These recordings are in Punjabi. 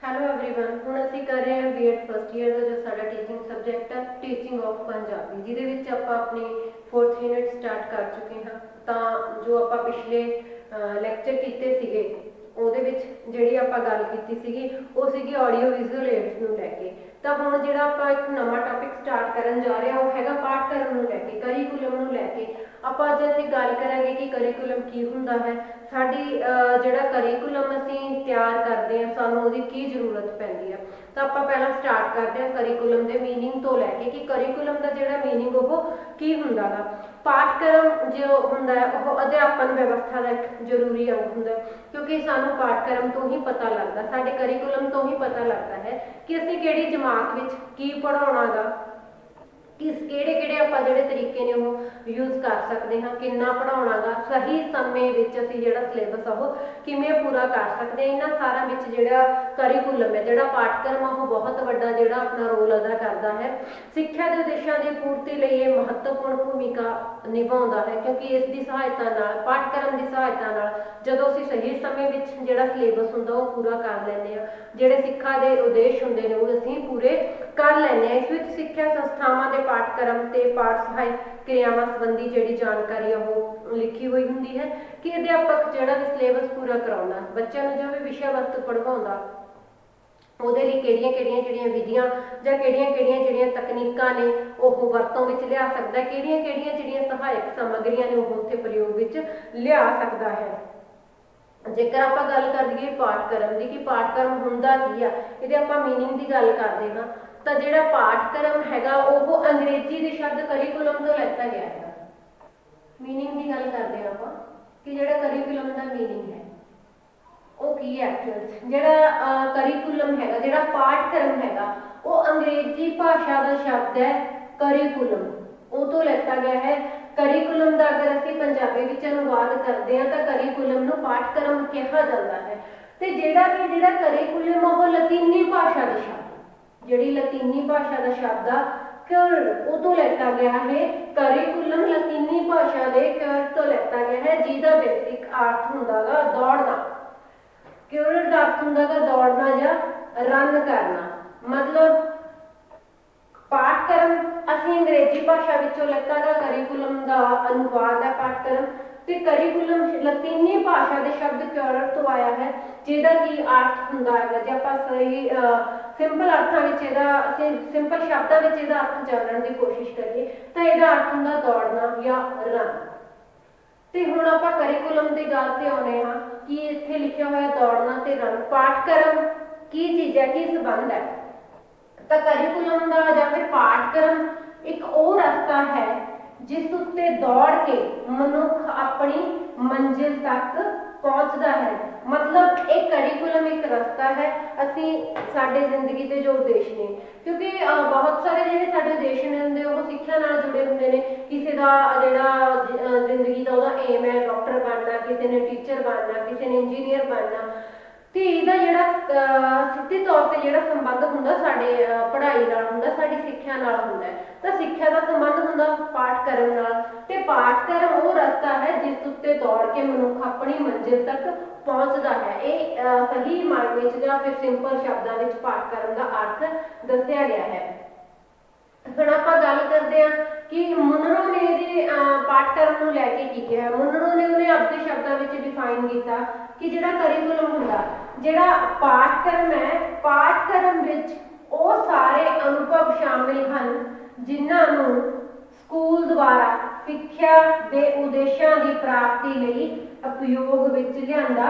ਹੈਲੋ एवरीवन ਹੁਣ ਅਸੀਂ ਕਰ ਰਹੇ ਹਾਂ ਬੀਐਡ ਫਸਟ ਈਅਰ ਦਾ ਜੋ ਸਾਡਾ ਟੀਚਿੰਗ ਸਬਜੈਕਟ ਹੈ ਟੀਚਿੰਗ ਆਫ ਪੰਜਾਬੀ ਜਿਹਦੇ ਵਿੱਚ ਆਪਾਂ ਆਪਣੀ 4th ਯੂਨਿਟ ਸਟਾਰਟ ਕਰ ਚੁੱਕੇ ਹਾਂ। ਤਾਂ ਜੋ ਆਪਾਂ ਪਿਛਲੇ ਲੈਕਚਰ ਕੀਤੇ ਸੀਗੇ ਉਹਦੇ ਵਿੱਚ ਜਿਹੜੀ ਆਪਾਂ ਗੱਲ ਕੀਤੀ ਸੀਗੀ ਉਹ ਸੀਗੀ ਆਡੀਓ ਵਿਜ਼ੂਅਲ ਏਡਸ ਨੂੰ ਲੈ ਕੇ। ਤਾਂ ਹੁਣ ਜਿਹੜਾ ਆਪਾਂ ਇੱਕ ਨਵਾਂ ਟੌਪਿਕ ਸਟਾਰਟ ਕਰਨ ਜਾ ਰਹੇ ਹਾਂ ਉਹ ਹੈਗਾ ਪਾਠਕ੍ਰਮ ਨੂੰ ਲੈ ਕੇ, ਕਰੀਕੁਲਮ ਨੂੰ ਲੈ ਕੇ। ਆਪਾਂ ਅੱਜ ਇੱਥੇ ਗੱਲ ਕਰਾਂਗੇ ਕਿ ਕਰੀਕੁਲਮ ਕੀ ਹੁੰਦਾ ਹੈ, ਸਾਡੀ ਜਿਹੜਾ ਕਰੀਕੁਲਮ ਅਸੀਂ ਤਿਆਰ ਕਰਦੇ ਹਾਂ ਸਾਨੂੰ ਉਹਦੀ ਕੀ ਜ਼ਰੂਰਤ ਪੈਂਦੀ ਹੈ। ਤਾਂ ਆਪਾਂ ਪਹਿਲਾਂ ਸਟਾਰਟ ਕਰਦੇ ਹਾਂ ਕਰੀਕੁਲਮ ਦੇ ਮੀਨਿੰਗ ਤੋਂ ਲੈ ਕੇ ਕਿ ਕਰੀਕੁਲਮ ਦਾ ਜਿਹੜਾ ਮੀਨਿੰਗ ਉਹ ਕੀ ਹੁੰਦਾ ਗਾ। ਪਾਠਕ੍ਰਮ ਜੋ ਹੁੰਦਾ ਹੈ ਉਹ ਅਧਿਆਪਨ ਵਿਵਸਥਾ ਦਾ ਇੱਕ ਜ਼ਰੂਰੀ ਅੰਗ ਹੁੰਦਾ ਹੈ, ਕਿਉਂਕਿ ਸਾਨੂੰ ਪਾਠਕ੍ਰਮ ਤੋਂ ਹੀ ਪਤਾ ਲੱਗਦਾ, ਸਾਡੇ ਕਰੀਕੁਲਮ ਤੋਂ ਹੀ ਪਤਾ ਲੱਗਦਾ ਹੈ ਕਿ ਅਸੀਂ ਕਿਹੜੀ ਜਮਾਤ ਵਿੱਚ ਕੀ ਪੜ੍ਹਾਉਣਾ ਗਾ, ਕਿਹੜੇ ਕਿਹੜੇ ਆਪਾਂ ਜਿਹੜੇ ਤਰੀਕੇ ਨੇ ਉਹ ਯੂਜ਼ ਕਰ ਸਕਦੇ ਹਾਂ, ਕਿੰਨਾ ਪੜ੍ਹਾਉਣਾ ਗਾ, ਸਹੀ ਸਮੇਂ ਵਿੱਚ ਅਸੀਂ ਜਿਹੜਾ ਸਿਲੇਬਸ ਆ ਉਹ ਕਿਵੇਂ ਪੂਰਾ ਕਰ ਸਕਦੇ ਹਾਂ। ਇਹਨਾਂ ਸਾਰਾ ਵਿੱਚ ਜਿਹੜਾ ਕਰੀਕੁਲਮ ਹੈ, ਜਿਹੜਾ ਪਾਠਕ੍ਰਮ ਆ ਉਹ ਬਹੁਤ ਵੱਡਾ ਜਿਹੜਾ ਆਪਣਾ ਰੋਲ ਅਦਾ ਕਰਦਾ ਹੈ। ਸਿੱਖਿਆ ਦੇ ਉਦੇਸ਼ਾਂ ਦੀ ਪੂਰਤੀ ਲਈ ਇਹ ਮਹੱਤਵਪੂਰਨ ਭੂਮਿਕਾ ਨਿਭਾਉਂਦਾ ਹੈ, ਕਿਉਂਕਿ ਇਸ ਦੀ ਸਹਾਇਤਾ ਨਾਲ, ਪਾਠਕ੍ਰਮ ਦੀ ਸਹਾਇਤਾ ਨਾਲ ਜਦੋਂ ਅਸੀਂ ਸਹੀ ਸਮੇਂ ਵਿੱਚ ਜਿਹੜਾ ਸਿਲੇਬਸ ਹੁੰਦਾ ਉਹ ਪੂਰਾ ਕਰ ਲੈਂਦੇ ਹਾਂ, ਜਿਹੜੇ ਸਿੱਖਿਆ ਦੇ ਉਦੇਸ਼ ਹੁੰਦੇ ਨੇ ਉਹ ਅਸੀਂ ਪੂਰੇ ਕਰ ਲੈਂਦੇ ਹਾਂ। ਇਸ ਵਿੱਚ ਸਿੱਖਿਆ ਸੰਸਥਾਵਾਂ ਦੇ ਪਾਠਕ੍ਰਮ ਤੇ ਪਾਠ ਸਹਾਇਕ ਕਿਰਿਆਵਾਂ ਸੰਬੰਧੀ ਜਿਹੜੀ ਜਾਣਕਾਰੀ ਉਹ ਲਿਖੀ ਹੋਈ ਹੁੰਦੀ ਹੈ ਕਿ ਅਧਿਆਪਕ ਜਿਹੜਾ ਵੀ ਸਿਲੇਬਸ ਪੂਰਾ ਕਰਾਉਂਦਾ, ਬੱਚਿਆਂ ਨੂੰ ਜੋ ਵੀ ਵਿਸ਼ਾ ਵਸਤੂ ਪੜ੍ਹਾਉਂਦਾ ਉਹਦੇ ਲਈ ਕਿਹੜੀਆਂ-ਕਿਹੜੀਆਂ ਜਿਹੜੀਆਂ ਵਿਧੀਆਂ ਜਾਂ ਕਿਹੜੀਆਂ-ਕਿਹੜੀਆਂ ਜਿਹੜੀਆਂ ਤਕਨੀਕਾਂ ਨੇ ਉਹ ਵਰਤੋਂ ਵਿੱਚ ਲਿਆ ਸਕਦਾ, ਕਿਹੜੀਆਂ-ਕਿਹੜੀਆਂ ਜਿਹੜੀਆਂ ਸਹਾਇਕ ਸਮੱਗਰੀਆਂ ਨੇ ਉਹ ਉੱਥੇ ਪ੍ਰਯੋਗ ਵਿੱਚ ਲਿਆ ਸਕਦਾ ਹੈ। ਜੇਕਰ ਆਪਾਂ ਗੱਲ ਕਰ ਲਈਏ ਪਾਠਕ੍ਰਮ ਦੀ ਕਿ ਪਾਠਕ੍ਰਮ ਹੁੰਦਾ ਕੀ ਆ, ਇਹਦੇ ਆਪਾਂ ਮੀਨਿੰਗ ਦੀ ਗੱਲ ਕਰਦੇ ਹਾਂ ਤਾਂ ਜਿਹੜਾ ਪਾਠਕ੍ਰਮ ਹੈਗਾ ਉਹ ਅੰਗਰੇਜ਼ੀ ਦੇ ਸ਼ਬਦ ਕਰੀਕੁਲਮ ਤੋਂ ਲੈਤਾ ਗਿਆ ਹੈ। ਮੀਨਿੰਗ ਦੀ ਗੱਲ ਕਰਦੇ ਹਾਂ ਆਪਾਂ ਕਿ ਜਿਹੜਾ ਕਰੀਕੁਲਮ ਦਾ ਮੀਨਿੰਗ ਹੈ ਉਹ ਕੀ ਹੈ। ਐਕਚੁਅਲ ਜਿਹੜਾ ਕਰੀਕੁਲਮ ਹੈਗਾ, ਜਿਹੜਾ ਪਾਠਕ੍ਰਮ ਹੈਗਾ ਉਹ ਅੰਗਰੇਜ਼ੀ ਭਾਸ਼ਾ ਦਾ ਸ਼ਬਦ ਹੈ ਕਰੀਕੁਲਮ, ਉਹ ਤੋਂ ਲੈਤਾ ਗਿਆ ਹੈ। ਕਰੀਕੁਲਮ ਦਾ ਅਗਰ ਅਸੀਂ ਪੰਜਾਬੀ ਵਿੱਚ ਅਨੁਵਾਦ ਕਰਦੇ ਹਾਂ ਤਾਂ ਕਰੀਕੁਲਮ ਨੂੰ ਪਾਠਕ੍ਰਮ ਕਿਹਾ ਜਾਂਦਾ ਹੈ। ਤੇ ਜਿਹੜਾ ਕਰੀਕੁਲਮ ਉਹ ਲਤੀਨੀ ਭਾਸ਼ਾ ਦਾ ਸ਼ਬਦ, ਜਿਹੜੀ ਲਤੀਨੀ ਭਾਸ਼ਾ ਦਾ ਸ਼ਬਦ ਆ ਉਹ ਤੋਂ ਲੈਤਾ ਗਿਆ ਹੈ। ਕਰੀਕੁਲਮ ਲਤੀਨੀ ਭਾਸ਼ਾ ਦੇ ਤੋਂ ਲੈਤਾ ਗਿਆ ਹੈ, ਜਿਹਦਾ ਬੇਸਿਕ ਅਰਥ ਹੁੰਦਾ ਗਾ ਦੌੜਨਾ। ਕਿਉਰਲ ਦਾ ਅਰਥ ਹੁੰਦਾ ਗਾ ਦੌੜਨਾ ਜਾਂ ਰਨ ਕਰਨਾ। ਮਤਲਬ ਪਾਠਕ੍ਰਮ ਅਸੀਂ ਅੰਗਰੇਜ਼ੀ ਭਾਸ਼ਾ ਵਿੱਚੋਂ ਲੈਤਾ ਗਾ, ਕਰੀਕੁਲਮ ਦਾ ਅਨੁਵਾਦ ਹੈ ਪਾਠਕ੍ਰਮ, ਤੇ ਕਰੀਕੁਲਮ ਲਤੀਨੀ ਭਾਸ਼ਾ ਦੇ ਸ਼ਬਦ ਕਿਉਰਲ ਤੋਂ ਆਇਆ ਹੈ, ਜਿਹਦਾ ਕੀ ਅਰਥ ਹੁੰਦਾ ਹੈ। ਜੇ ਆਪਾਂ ਸਹੀ ਸਿੰਪਲ ਅਰਥਾਂ ਵਿੱਚ ਇਹਦਾ, ਸਿੰਪਲ ਸ਼ਬਦਾਂ ਵਿੱਚ ਇਹਦਾ ਅਰਥ ਜਾਣਨ ਦੀ ਕੋਸ਼ਿਸ਼ ਕਰੀਏ ਤਾਂ ਇਹਦਾ ਅਰਥ ਹੁੰਦਾ ਦੌੜਨਾ ਜਾਂ ਰਨ। ਤੇ ਹੁਣ ਆਪਾਂ ਕਰੀਕੁਲਮ ਦੀ ਗੱਲ ਤੇ ਆਉਂਦੇ ਹਾਂ ਕਿ ਇੱਥੇ ਲਿਖਿਆ ਹੋਇਆ ਦੌੜਨਾ ਤੇ ਰਨ, ਪਾਠਕ੍ਰਮ ਕੀ ਚੀਜ਼ ਹੈ, ਕੀ ਸੰਬੰਧ ਹੈ। ਤਾਂ ਕਰੀਕੁਲਮ ਦਾ ਜਾਂ ਫਿਰ ਪਾਠਕ੍ਰਮ ਇੱਕ ਉਹ ਰਸਤਾ ਹੈ ਜਿਸ ਉੱਤੇ ਦੌੜ ਕੇ ਮਨੁੱਖ ਆਪਣੀ ਮੰਜ਼ਿਲ ਤੱਕ ਪਹੁੰਚਦਾ ਹੈ। ਮਤਲਬ ਇਹ ਕਰੀਕੁਲਮ ਇੱਕ ਰਸਤਾ ਹੈ, ਅਸੀਂ ਸਾਡੇ ਜ਼ਿੰਦਗੀ ਦੇ ਜੋ ਉਦੇਸ਼ ਨੇ, ਕਿਉਂਕਿ ਬਹੁਤ ਸਾਰੇ ਜਿਹੜੇ ਸਾਡੇ ਉਦੇਸ਼ ਨੇ ਹੁੰਦੇ ਉਹ ਸਿੱਖਿਆ ਨਾਲ ਜੁੜੇ ਹੁੰਦੇ ਨੇ। ਕਿਸੇ ਦਾ ਜਿਹੜਾ ਜ਼ਿੰਦਗੀ ਦਾ ਉਹਦਾ ਏਮ ਹੈ ਡਾਕਟਰ ਬਣਨਾ, ਕਿਸੇ ਨੇ ਟੀਚਰ ਬਣਨਾ, ਕਿਸੇ ਨੇ ਇੰਜੀਨੀਅਰ ਬਣਨਾ। ਤੇ ਇਹਦਾ ਜਿਹੜਾ ਸਿੱਧੇ ਤੌਰ ਤੇ ਜਿਹੜਾ ਸੰਬੰਧ ਹੁੰਦਾ ਸਾਡੇ ਪੜ੍ਹਾਈ ਨਾਲ ਹੁੰਦਾ, ਸਾਡੀ ਸਿੱਖਿਆ ਨਾਲ ਹੁੰਦਾ। ਤਾਂ ਸਿੱਖਿਆ ਦਾ ਸੰਬੰਧ ਹੁੰਦਾ ਪਾਠਕ੍ਰਮ ਨਾਲ, ਤੇ ਪਾਠਕ੍ਰਮ ਉਹ ਰਸਤਾ ਹੈ ਜਿਸ ਉੱਤੇ ਦੌੜ ਕੇ ਮਨੁੱਖ ਆਪਣੀ ਮੰਜ਼ਿਲ ਤੱਕ ਪਹੁੰਚਦਾ ਹੈ। ਇਹ ਸਹੀ ਮਾਇਨੇ ਵਿੱਚ ਜਾਂ ਫਿਰ ਸਿੰਪਲ ਸ਼ਬਦਾਂ ਵਿੱਚ ਪਾਠਕ੍ਰਮ ਦਾ ਅਰਥ ਦੱਸਿਆ ਗਿਆ ਹੈ। ਹੁਣ ਆਪਾਂ ਗੱਲ ਕਰਦੇ ਹਾਂ ਕਿ ਮੁਨਰੋ ਨੇ ਇਹਦੇ ਪਾਠਕ੍ਰਮ ਨੂੰ ਲੈ ਕੇ ਕੀ ਕਿਹਾ। ਮੁਨਰੋ ਨੇ ਉਹਨੇ ਆਪਣੇ ਸ਼ਬਦਾਂ ਵਿੱਚ ਡਿਫਾਈਨ ਕੀਤਾ ਕਿ ਜਿਹੜਾ ਕਰੀਕੁਲਮ ਹੁੰਦਾ, ਜਿਹੜਾ ਪਾਠਕ੍ਰਮ ਹੈ, ਪਾਠਕ੍ਰਮ ਵਿੱਚ ਉਹ ਸਾਰੇ ਅਨੁਭਵ ਸ਼ਾਮਿਲ ਹਨ ਜਿਨ੍ਹਾਂ ਨੂੰ ਸਕੂਲ ਦੁਆਰਾ ਸਿੱਖਿਆ ਦੇ ਉਦੇਸ਼ਾਂ ਦੀ ਪ੍ਰਾਪਤੀ ਲਈ ਉਪਯੋਗ ਵਿੱਚ ਲਿਆਂਦਾ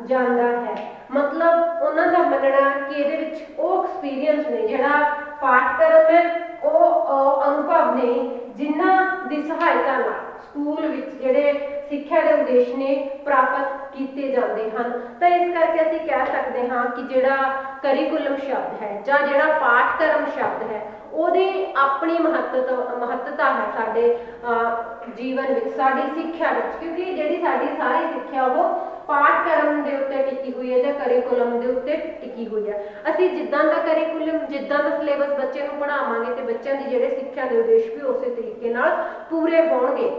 ਜਾਂਦਾ ਹੈ। ਮਤਲਬ ਉਹਨਾਂ ਦਾ ਮੰਨਣਾ ਕਿ ਇਹਦੇ ਵਿੱਚ ਉਹ ਐਕਸਪੀਰੀਅੰਸ ਨੇ, ਜਿਹੜਾ ਪਾਠਕ੍ਰਮ ਹੈ ਉਹ ਅਨੁਭਵ ਨੇ ਜਿਨ੍ਹਾਂ ਦੀ ਸਹਾਇਤਾ ਨਾਲ ਸਕੂਲ ਵਿੱਚ ਜਿਹੜੇ ਸਿੱਖਿਆ ਦੇ ਉਦੇਸ਼ ਨੇ ਪ੍ਰਾਪਤ ਕੀਤੇ ਜਾਂਦੇ ਹਨ। ਤਾਂ ਇਸ ਕਰਕੇ ਅਸੀਂ ਕਹਿ ਸਕਦੇ ਹਾਂ ਕਿ ਜਿਹੜਾ ਕਰੀਕੁਲਮ ਸ਼ਬਦ ਹੈ ਜਾਂ ਜਿਹੜਾ ਪਾਠਕ੍ਰਮ ਸ਼ਬਦ ਹੈ ਉਹਦੀ ਆਪਣੀ ਮਹੱਤਤਾ ਹੈ ਸਾਡੇ ਜੀਵਨ ਵਿੱਚ, ਸਾਡੀ ਸਿੱਖਿਆ ਵਿੱਚ, ਕਿਉਂਕਿ ਜਿਹੜੀ ਸਾਡੀ ਸਾਰੀ ਸਿੱਖਿਆ ਉਹ ਪਾਠਕ੍ਰਮ ਦੇ ਉੱਤੇ ਟਿਕੀ ਹੋਈ ਹੈ ਜਾਂ ਕਰੀਕੁਲਮ ਦੇ ਉੱਤੇ ਟਿਕੀ ਹੋਈ ਹੈ। ਅਸੀਂ ਜਿੱਦਾਂ ਦਾ ਕਰੀਕੁਲਮ, ਜਿੱਦਾਂ ਦਾ ਸਿਲੇਬਸ ਬੱਚੇ ਨੂੰ ਪੜ੍ਹਾਵਾਂਗੇ ਤੇ ਬੱਚਿਆਂ ਦੀ ਜਿਹੜੇ ਸਿੱਖਿਆ ਦੇ ਉਦੇਸ਼ ਵੀ ਉਸੇ ਤਰੀਕੇ ਨਾਲ ਪੂਰੇ ਹੋਣਗੇ।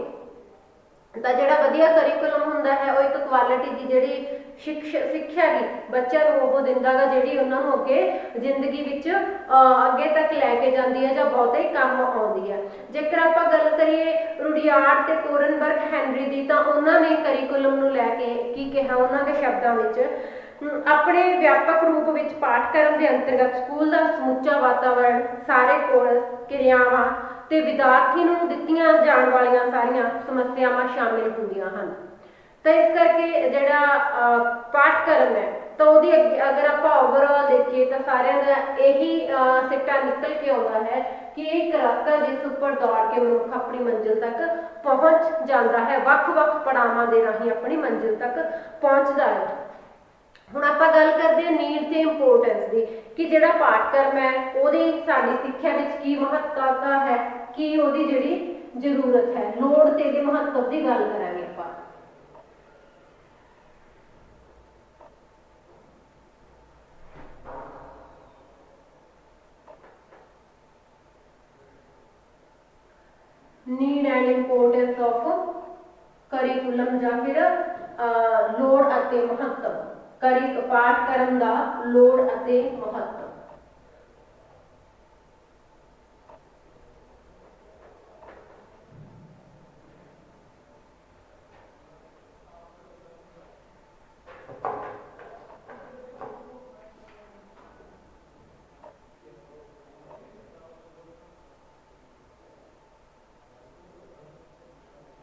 ਤਾਂ ਜਿਹੜਾ ਵਧੀਆ ਕਰੀਕੁਲਮ ਹੁੰਦਾ ਹੈ ਉਹ ਇੱਕ ਕੁਆਲਿਟੀ ਦੀ ਜਿਹੜੀ ਸਿੱਖਿਆ ਗੀ ਬੱਚਿਆਂ ਨੂੰ ਉਹ ਦਿੰਦਾ ਗਾ ਜਿਹੜੀ ਉਹਨਾਂ ਨੂੰ ਅੱਗੇ ਜ਼ਿੰਦਗੀ ਵਿੱਚ ਅੱਗੇ ਤੱਕ ਲੈ ਕੇ ਜਾਂਦੀ ਹੈ ਜਾਂ ਬਹੁਤਾ ਹੀ ਕੰਮ ਆਉਂਦੀ ਹੈ। ਜੇਕਰ ਆਪਾਂ ਗੱਲ ਕਰੀਏ ਰੁਡਿਆਰਡ ਤੇ ਕੋਰਨਬਰਗ ਹੈਨਰੀ ਦੀ, ਤਾਂ ਉਹਨਾਂ ਨੇ ਕਰਿਕੂਲਮ ਨੂੰ ਲੈ ਕੇ ਕੀ ਕਿਹਾ, ਉਹਨਾਂ ਦੇ ਸ਼ਬਦਾਂ ਵਿੱਚ ਆਪਣੇ ਵਿਆਪਕ ਰੂਪ ਵਿੱਚ ਪਾਠਕ੍ਰਮ ਦੇ ਅੰਤਰਗਤ ਸਕੂਲ ਦਾ ਸਮੁੱਚਾ ਵਾਤਾਵਰਣ, ਸਾਰੇ ਕੋਰਸ, ਕਿਰਿਆਵਾਂ ਤੇ ਵਿਦਿਆਰਥੀ ਨੂੰ ਦਿੱਤੀਆਂ ਜਾਣ ਵਾਲੀਆਂ ਸਾਰੀਆਂ ਸਮੱਸਿਆਵਾਂ ਸ਼ਾਮਿਲ ਹੁੰਦੀਆਂ ਹਨ। ਤਾਂ ਇਸ ਕਰਕੇ ਜਿਹੜਾ ਪਾਠਕ੍ਰਮ ਹੈ ਤਾਂ ਉਹਦੀ ਅਗਰ ਆਪਾਂ ਓਵਰਆਲ ਦੇਖੀਏ ਤਾਂ ਸਾਰਿਆਂ ਦਾ ਇਹੀ ਸਿੱਟਾ ਨਿਕਲ ਕੇ ਆਉਂਦਾ ਹੈ ਕਿ ਇਹ ਰਸਤਾ ਜਿਸ ਉੱਪਰ ਦੌੜ ਕੇ ਮਨੁੱਖ ਆਪਣੀ ਮੰਜ਼ਿਲ ਤੱਕ ਪਹੁੰਚ ਜਾਂਦਾ ਹੈ, ਵੱਖ-ਵੱਖ ਪੜਾਵਾਂ ਦੇ ਰਾਹੀਂ ਆਪਣੀ ਮੰਜ਼ਿਲ ਤੱਕ ਪਹੁੰਚਦਾ ਹੈ। ਹੁਣ ਆਪਾਂ ਗੱਲ ਕਰਦੇ ਹਾਂ ਨੀਡ ਤੇ ਇੰਪੋਰਟੈਂਸ ਦੀ, ਕਿ ਜਿਹੜਾ ਪਾਠਕ੍ਰਮ ਹੈ ਉਹਦੀ ਸਾਡੀ ਸਿੱਖਿਆ ਵਿੱਚ ਕੀ ਮਹੱਤਤਾ ਹੈ, ਕੀ ਉਹਦੀ ਜਿਹੜੀ ਜ਼ਰੂਰਤ ਹੈ, ਲੋੜ ਤੇ ਇਹਦੇ ਮਹੱਤਵ ਦੀ ਗੱਲ ਕਰਾਂਗੇ ਆਪਾਂ। Need and importance of curriculum ਜਾਂ ਫਿਰ ਲੋੜ ਅਤੇ ਮਹੱਤਵ, ਪਾਠਕ੍ਰਮ ਦਾ ਲੋੜ ਅਤੇ ਮਹੱਤਵ।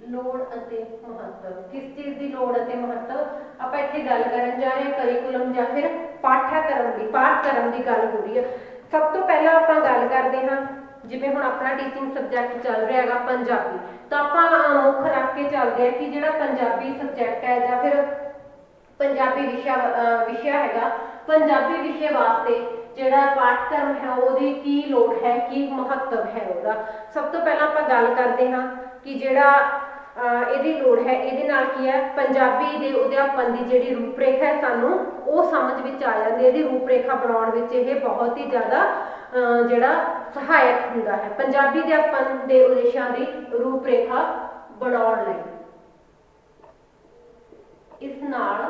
ਲੋੜ ਅਤੇ ਮਹੱਤਵ, ਕਿਸ ਚੀਜ਼ ਦੀ ਲੋੜ ਅਤੇ ਮਹੱਤਵ ਆਪਾਂ ਇੱਥੇ ਗੱਲ ਕਰਨ ਜਾ ਰਹੇ ਹਾਂ, ਕਰਿਕੂਲਮ ਜਾਂ ਫਿਰ ਪਾਠਕ੍ਰਮ ਦੀ ਗੱਲ ਹੋ ਰਹੀ ਹੈ। ਸਭ ਤੋਂ ਪਹਿਲਾਂ ਆਪਾਂ ਗੱਲ ਕਰਦੇ ਹਾਂ, ਜਿਵੇਂ ਹੁਣ ਆਪਣਾ ਟੀਚਿੰਗ ਸਬਜੈਕਟ ਚੱਲ ਰਿਹਾ ਹੈਗਾ ਪੰਜਾਬੀ, ਤਾਂ ਆਪਾਂ ਮੁੱਖ ਰੱਖ ਕੇ ਚੱਲਦੇ ਹਾਂ ਕਿ ਜਿਹੜਾ ਪੰਜਾਬੀ ਸਬਜੈਕਟ ਹੈ ਜਾਂ ਫਿਰ ਪੰਜਾਬੀ ਵਿਸ਼ਾ ਹੈਗਾ, ਪੰਜਾਬੀ ਵਿਸ਼ੇ ਵਾਸਤੇ ਜਿਹੜਾ ਪਾਠਕ੍ਰਮ ਹੈ ਉਹਦੀ ਕੀ ਲੋੜ ਹੈ, ਕੀ ਮਹੱਤਵ ਹੈ ਉਹਦਾ। ਸਭ ਤੋਂ ਪਹਿਲਾਂ ਆਪਾਂ ਗੱਲ ਕਰਦੇ ਹਾਂ ਕਿ ਜਿਹੜਾ ਇਹਦੀ ਲੋੜ ਹੈ, ਇਹਦੇ ਨਾਲ ਕੀ ਹੈ, ਪੰਜਾਬੀ ਦੇ ਅਧਿਆਪਨ ਦੀ ਜਿਹੜੀ ਰੂਪਰੇਖਾ ਹੈ ਸਾਨੂੰ ਉਹ ਸਮਝ ਵਿੱਚ ਆ ਜਾਂਦੀ ਹੈ। ਇਹਦੀ ਰੂਪਰੇਖਾ ਬਣਾਉਣ ਵਿੱਚ ਇਹ ਬਹੁਤ ਹੀ ਜ਼ਿਆਦਾ ਜਿਹੜਾ ਸਹਾਇਕ ਹੁੰਦਾ ਹੈ, ਪੰਜਾਬੀ ਅਧਿਆਪਨ ਦੇ ਉਦੇਸ਼ਾਂ ਦੀ ਰੂਪਰੇਖਾ ਬਣਾਉਣ ਲਈ। ਇਸ ਨਾਲ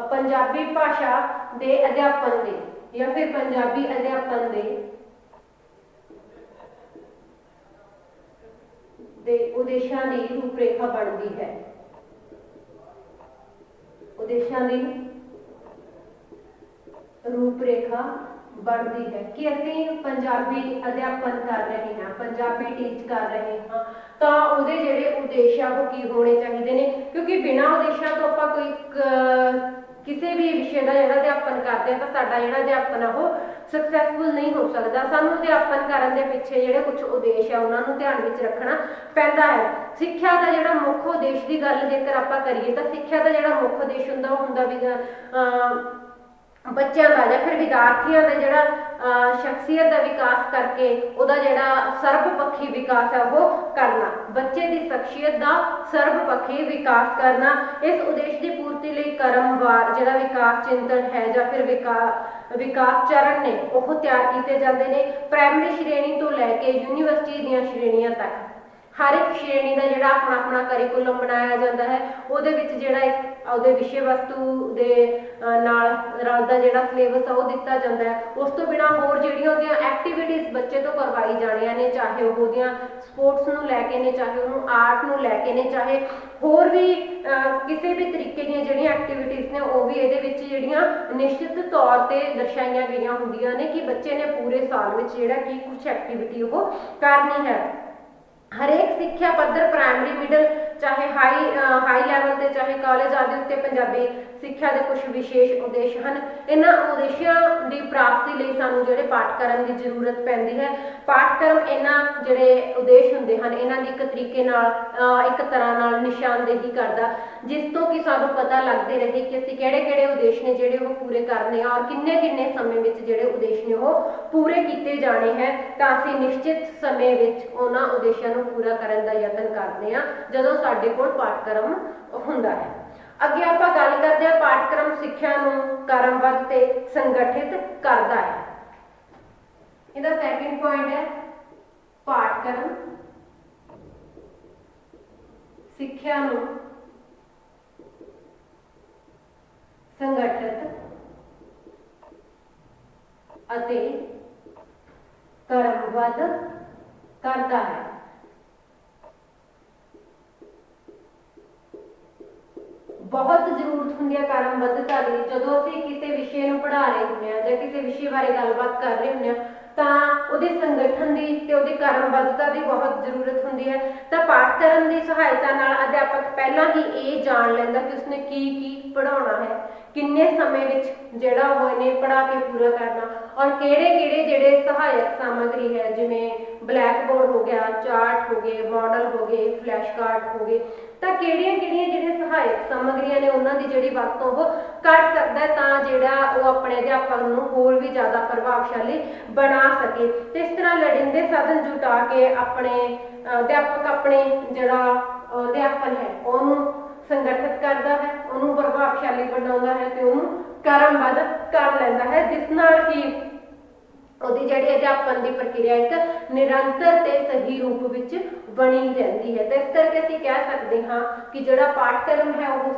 ਪੰਜਾਬੀ ਭਾਸ਼ਾ ਦੇ ਅਧਿਆਪਨ ਦੇ ਜਾਂ ਫਿਰ ਪੰਜਾਬੀ ਅਧਿਆਪਨ ਦੇ ਉਦੇਸ਼ਾਂ ਦੀ ਰੂਪਰੇਖਾ ਬਣਦੀ ਹੈ। ਉਦੇਸ਼ਾਂ ਦੀ ਰੂਪਰੇਖਾ ਬਣਦੀ ਹੈ ਕਿ ਅਸੀਂ ਪੰਜਾਬੀ ਅਧਿਆਪਨ ਕਰ ਰਹੇ ਹਾਂ, ਪੰਜਾਬੀ ਟੀਚ ਕਰ ਰਹੇ ਹਾਂ, ਤਾਂ ਉਹਦੇ ਜਿਹੜੇ ਉਦੇਸ਼ ਆ ਉਹ ਕੀ ਹੋਣੇ ਚਾਹੀਦੇ ਨੇ, ਕਿਉਂਕਿ ਬਿਨਾਂ ਉਦੇਸ਼ਾਂ ਤੋਂ ਆਪਾਂ ਕੋਈ ਕਿਸੇ ਵੀ ਵਿਸ਼ੇ ਦਾ ਜਿਹੜਾ ਅਧਿਆਪਨ ਕਰਦੇ ਆ ਤਾਂ ਸਾਡਾ ਜਿਹੜਾ ਅਧਿਆਪਨ ਆ ਉਹ ਸਕਸੈਸਫੁਲ ਨਹੀਂ ਹੋ ਸਕਦਾ। ਸਾਨੂੰ ਅਧਿਆਪਨ ਕਰਨ ਦੇ ਪਿੱਛੇ ਜਿਹੜੇ ਕੁਝ ਉਦੇਸ਼ ਆ ਉਹਨਾਂ ਨੂੰ ਧਿਆਨ ਵਿੱਚ ਰੱਖਣਾ ਪੈਂਦਾ ਹੈ। ਸਿੱਖਿਆ ਦਾ ਜਿਹੜਾ ਮੁੱਖ ਉਦੇਸ਼ ਦੀ ਗੱਲ ਜੇਕਰ ਆਪਾਂ ਕਰੀਏ ਤਾਂ ਸਿੱਖਿਆ ਦਾ ਜਿਹੜਾ ਮੁੱਖ ਉਦੇਸ਼ ਹੁੰਦਾ ਉਹ ਹੁੰਦਾ ਵੀ ਬੱਚਿਆਂ ਦਾ ਜਾਂ ਫਿਰ ਵਿਦਿਆਰਥੀਆਂ ਦਾ ਜਿਹੜਾ ਸ਼ਖਸੀਅਤ ਦਾ ਵਿਕਾਸ ਕਰਕੇ ਉਹਦਾ ਜਿਹੜਾ ਸਰਬਪੱਖੀ ਵਿਕਾਸ ਹੈ ਉਹ ਕਰਨਾ, ਬੱਚੇ ਦੀ ਸ਼ਖਸੀਅਤ ਦਾ ਸਰਬਪੱਖੀ ਵਿਕਾਸ ਕਰਨਾ। ਇਸ ਉਦੇਸ਼ ਦੀ ਪੂਰਤੀ ਲਈ ਕ੍ਰਮਵਾਰ ਜਿਹੜਾ ਵਿਕਾਸ ਚਿੰਤਨ ਹੈ ਜਾਂ ਫਿਰ ਵਿਕਾਸ ਚਰਨ ਨੇ ਉਹ ਤਿਆਰ ਕੀਤੇ ਜਾਂਦੇ ਨੇ। ਪ੍ਰਾਇਮਰੀ ਸ਼੍ਰੇਣੀ ਤੋਂ ਲੈ ਕੇ ਯੂਨੀਵਰਸਿਟੀ ਦੀਆਂ ਸ਼੍ਰੇਣੀਆਂ ਤੱਕ ਹਰ ਇੱਕ ਸ਼੍ਰੇਣੀ ਦਾ ਜਿਹੜਾ ਆਪਣਾ ਕਰਿਕੂਲਮ ਬਣਾਇਆ ਜਾਂਦਾ ਹੈ, ਉਹਦੇ ਵਿੱਚ ਜਿਹੜਾ ਇੱਕ ਉਹਦੇ ਵਿਸ਼ੇ ਵਸਤੂ ਦੇ ਨਾਲ ਰਲਦਾ ਜਿਹੜਾ ਸਿਲੇਬਸ ਆ ਉਹ ਦਿੱਤਾ ਜਾਂਦਾ ਹੈ। ਉਸ ਤੋਂ ਬਿਨਾਂ ਹੋਰ ਜਿਹੜੀਆਂ ਉਹਦੀਆਂ ਐਕਟੀਵਿਟੀਜ਼ ਬੱਚੇ ਤੋਂ ਕਰਵਾਈ ਜਾਣੀਆਂ ਨੇ, ਚਾਹੇ ਉਹ ਉਹਦੀਆਂ ਸਪੋਰਟਸ ਨੂੰ ਲੈ ਕੇ ਨੇ, ਚਾਹੇ ਉਹਨੂੰ ਆਰਟ ਨੂੰ ਲੈ ਕੇ ਨੇ, ਚਾਹੇ ਹੋਰ ਵੀ ਕਿਸੇ ਵੀ ਤਰੀਕੇ ਦੀਆਂ ਜਿਹੜੀਆਂ ਐਕਟੀਵਿਟੀਜ਼ ਨੇ ਉਹ ਵੀ ਇਹਦੇ ਵਿੱਚ ਜਿਹੜੀਆਂ ਨਿਸ਼ਚਿਤ ਤੌਰ ਤੇ ਦਰਸਾਈਆਂ ਗਈਆਂ ਹੁੰਦੀਆਂ ਨੇ ਕਿ ਬੱਚੇ ਨੇ ਪੂਰੇ ਸਾਲ ਵਿੱਚ ਜਿਹੜਾ ਕੀ ਕੁਛ ਐਕਟੀਵਿਟੀ ਉਹ ਕਰਨੀ ਹੈ। ਹਰੇਕ ਸਿੱਖਿਆ ਪੱਧਰ ਪ੍ਰਾਇਮਰੀ, ਮਿਡਲ, ਚਾਹੇ ਹਾਈ ਲੈਵਲ ਤੇ ਚਾਹੇ ਕਾਲਜ ਆਦਿ ਉੱਤੇ ਪੰਜਾਬੀ ਸਿੱਖਿਆ ਦੇ ਕੁਝ ਵਿਸ਼ੇਸ਼ ਉਦੇਸ਼ ਹਨ। ਇਹਨਾਂ ਉਦੇਸ਼ਾਂ ਦੀ ਪ੍ਰਾਪਤੀ ਲਈ ਸਾਨੂੰ ਜਿਹੜੇ ਪਾਠਕ੍ਰਮ ਦੀ ਜ਼ਰੂਰਤ ਪੈਂਦੀ ਹੈ। ਪਾਠਕ੍ਰਮ ਇਹਨਾਂ ਜਿਹੜੇ ਉਦੇਸ਼ ਹੁੰਦੇ ਹਨ ਇਹਨਾਂ ਦੀ ਇੱਕ ਤਰੀਕੇ ਨਾਲ ਇੱਕ ਤਰ੍ਹਾਂ ਨਾਲ ਨਿਸ਼ਾਨਦੇਹੀ ਕਰਦਾ, ਜਿਸ ਤੋਂ ਕਿ ਸਾਨੂੰ ਪਤਾ ਲੱਗਦੇ ਰਹੇ ਕਿ ਅਸੀਂ ਕਿਹੜੇ ਉਦੇਸ਼ ਨੇ ਜਿਹੜੇ ਉਹ ਪੂਰੇ ਕਰਨੇ ਆ ਔਰ ਕਿੰਨੇ ਸਮੇਂ ਵਿੱਚ ਜਿਹੜੇ ਉਦੇਸ਼ ਨੇ ਉਹ ਪੂਰੇ ਕੀਤੇ ਜਾਣੇ ਹੈ, ਤਾਂ ਅਸੀਂ ਨਿਸ਼ਚਿਤ ਸਮੇਂ ਵਿੱਚ ਉਹਨਾਂ ਉਦੇਸ਼ਾਂ ਨੂੰ ਪੂਰਾ ਕਰਨ ਦਾ ਯਤਨ ਕਰਦੇ ਹਾਂ ਜਦੋਂ ਸਾਡੇ ਕੋਲ ਪਾਠਕ੍ਰਮ ਹੁੰਦਾ ਹੈ। ਅੱਗੇ ਆਪਾਂ ਗੱਲ ਕਰਦੇ ਹਾਂ ਪਾਠਕ੍ਰਮ ਸਿੱਖਿਆ ਨੂੰ ਕ੍ਰਮਬੱਧ ਤੇ ਸੰਗਠਿਤ ਕਰਦਾ ਹੈ। ਇਹਦਾ ਸੈਕਿੰਡ ਪੁਆਇੰਟ ਹੈ ਪਾਠਕ੍ਰਮ ਸਿੱਖਿਆ ਨੂੰ ਸੰਗਠਿਤ ਅਤੇ ਕਰਮਬੱਧ ਕਰਦਾ ਹੈ। ਬਹੁਤ ਜ਼ਰੂਰਤ ਹੁੰਦੀ ਹੈ ਕਰਮਬੱਧਤਾ ਦੀ। ਜਦੋਂ ਅਸੀਂ ਕਿਸੇ ਵਿਸ਼ੇ ਨੂੰ ਪੜ੍ਹਾ ਰਹੇ ਹੁੰਦੇ ਹਾਂ ਜਾਂ ਕਿਸੇ ਵਿਸ਼ੇ ਬਾਰੇ ਗੱਲਬਾਤ ਕਰ ਰਹੇ ਹੁੰਦੇ ਹਾਂ ਤਾਂ ਉਹਦੇ ਸੰਗਠਨ ਦੀ ਤੇ ਉਹਦੀ ਕਰਮਬੱਧਤਾ ਦੀ ਬਹੁਤ ਜ਼ਰੂਰਤ ਹੁੰਦੀ ਹੈ। ਤਾਂ ਪਾਠਕ੍ਰਮ ਦੀ ਸਹਾਇਤਾ ਨਾਲ ਅਧਿਆਪਕ ਪਹਿਲਾਂ ਹੀ ਇਹ ਜਾਣ ਲੈਂਦਾ ਕਿ ਉਸਨੇ ਕੀ ਪੜ੍ਹਾਉਣਾ ਹੈ, ਕਿੰਨੇ ਸਮੇਂ ਵਿੱਚ ਜਿਹੜਾ ਉਹ ਇਹਨੇ ਪੜ੍ਹਾ ਕੇ ਪੂਰਾ ਕਰਨਾ, ਔਰ ਕਿਹੜੇ ਜਿਹੜੇ ਸਹਾਇਕ ਸਾਮੱਗਰੀ ਹੈ ਜਿਵੇਂ ਬਲੈਕ ਬੋਰਡ ਹੋ ਗਿਆ, ਚਾਰਟ ਹੋ ਗਏ, ਮਾਡਲ ਹੋ ਗਏ, ਫਲੈਸ਼ ਕਾਰਡ ਹੋ ਗਏ, ਤਾਂ ਕਿਹੜੀਆਂ ਜਿਹੜੀਆਂ ਸਹਾਇਕ ਸਾਮੱਗਰੀਆਂ ਨੇ ਉਹਨਾਂ ਦੀ ਜਿਹੜੀ ਵਰਤੋਂ ਉਹ ਕਰ ਸਕਦਾ ਹੈ ਤਾਂ ਜਿਹੜਾ ਉਹ ਆਪਣੇ ਅਧਿਆਪਕ ਨੂੰ ਹੋਰ ਵੀ ਜ਼ਿਆਦਾ ਪ੍ਰਭਾਵਸ਼ਾਲੀ ਬਣਾ ਸਕੇ। ਤੇ ਇਸ ਤਰ੍ਹਾਂ ਲੋੜੀਂਦੇ ਸਾਧਨ ਜੁਟਾ ਕੇ ਆਪਣੇ ਅਧਿਆਪਕ ਆਪਣੇ ਜਿਹੜਾ ਅਧਿਆਪਨ ਹੈ ਉਹਨੂੰ ਸੰਗਠਿਤ ਕਰਦਾ ਹੈ, ਉਹਨੂੰ ਪ੍ਰਭਾਵਸ਼ਾਲੀ ਬਣਾਉਂਦਾ ਹੈ ਤੇ ਉਹਨੂੰ ਕਰਮਬੱਧ ਕਰ ਲੈਂਦਾ ਹੈ, ਜਿਸ ਨਾਲ ਕਿ ਉਹਦੀ ਜਿਹੜੀ ਅਧਿਆਪਨ ਦੀ ਪ੍ਰਕਿਰਿਆ ਇੱਕ ਨਿਰੰਤਰ ਤੇ ਸਹੀ ਰੂਪ ਵਿੱਚ ਬਣੀ ਰਹਿੰਦੀ ਹੈ। ਤੇ ਇਸ ਕਰਕੇ ਅਸੀਂ ਕਹਿ ਸਕਦੇ ਹਾਂ ਕਿ ਜਿਹੜਾ ਪਾਠਕ੍ਰਮ ਹੈ ਉਹ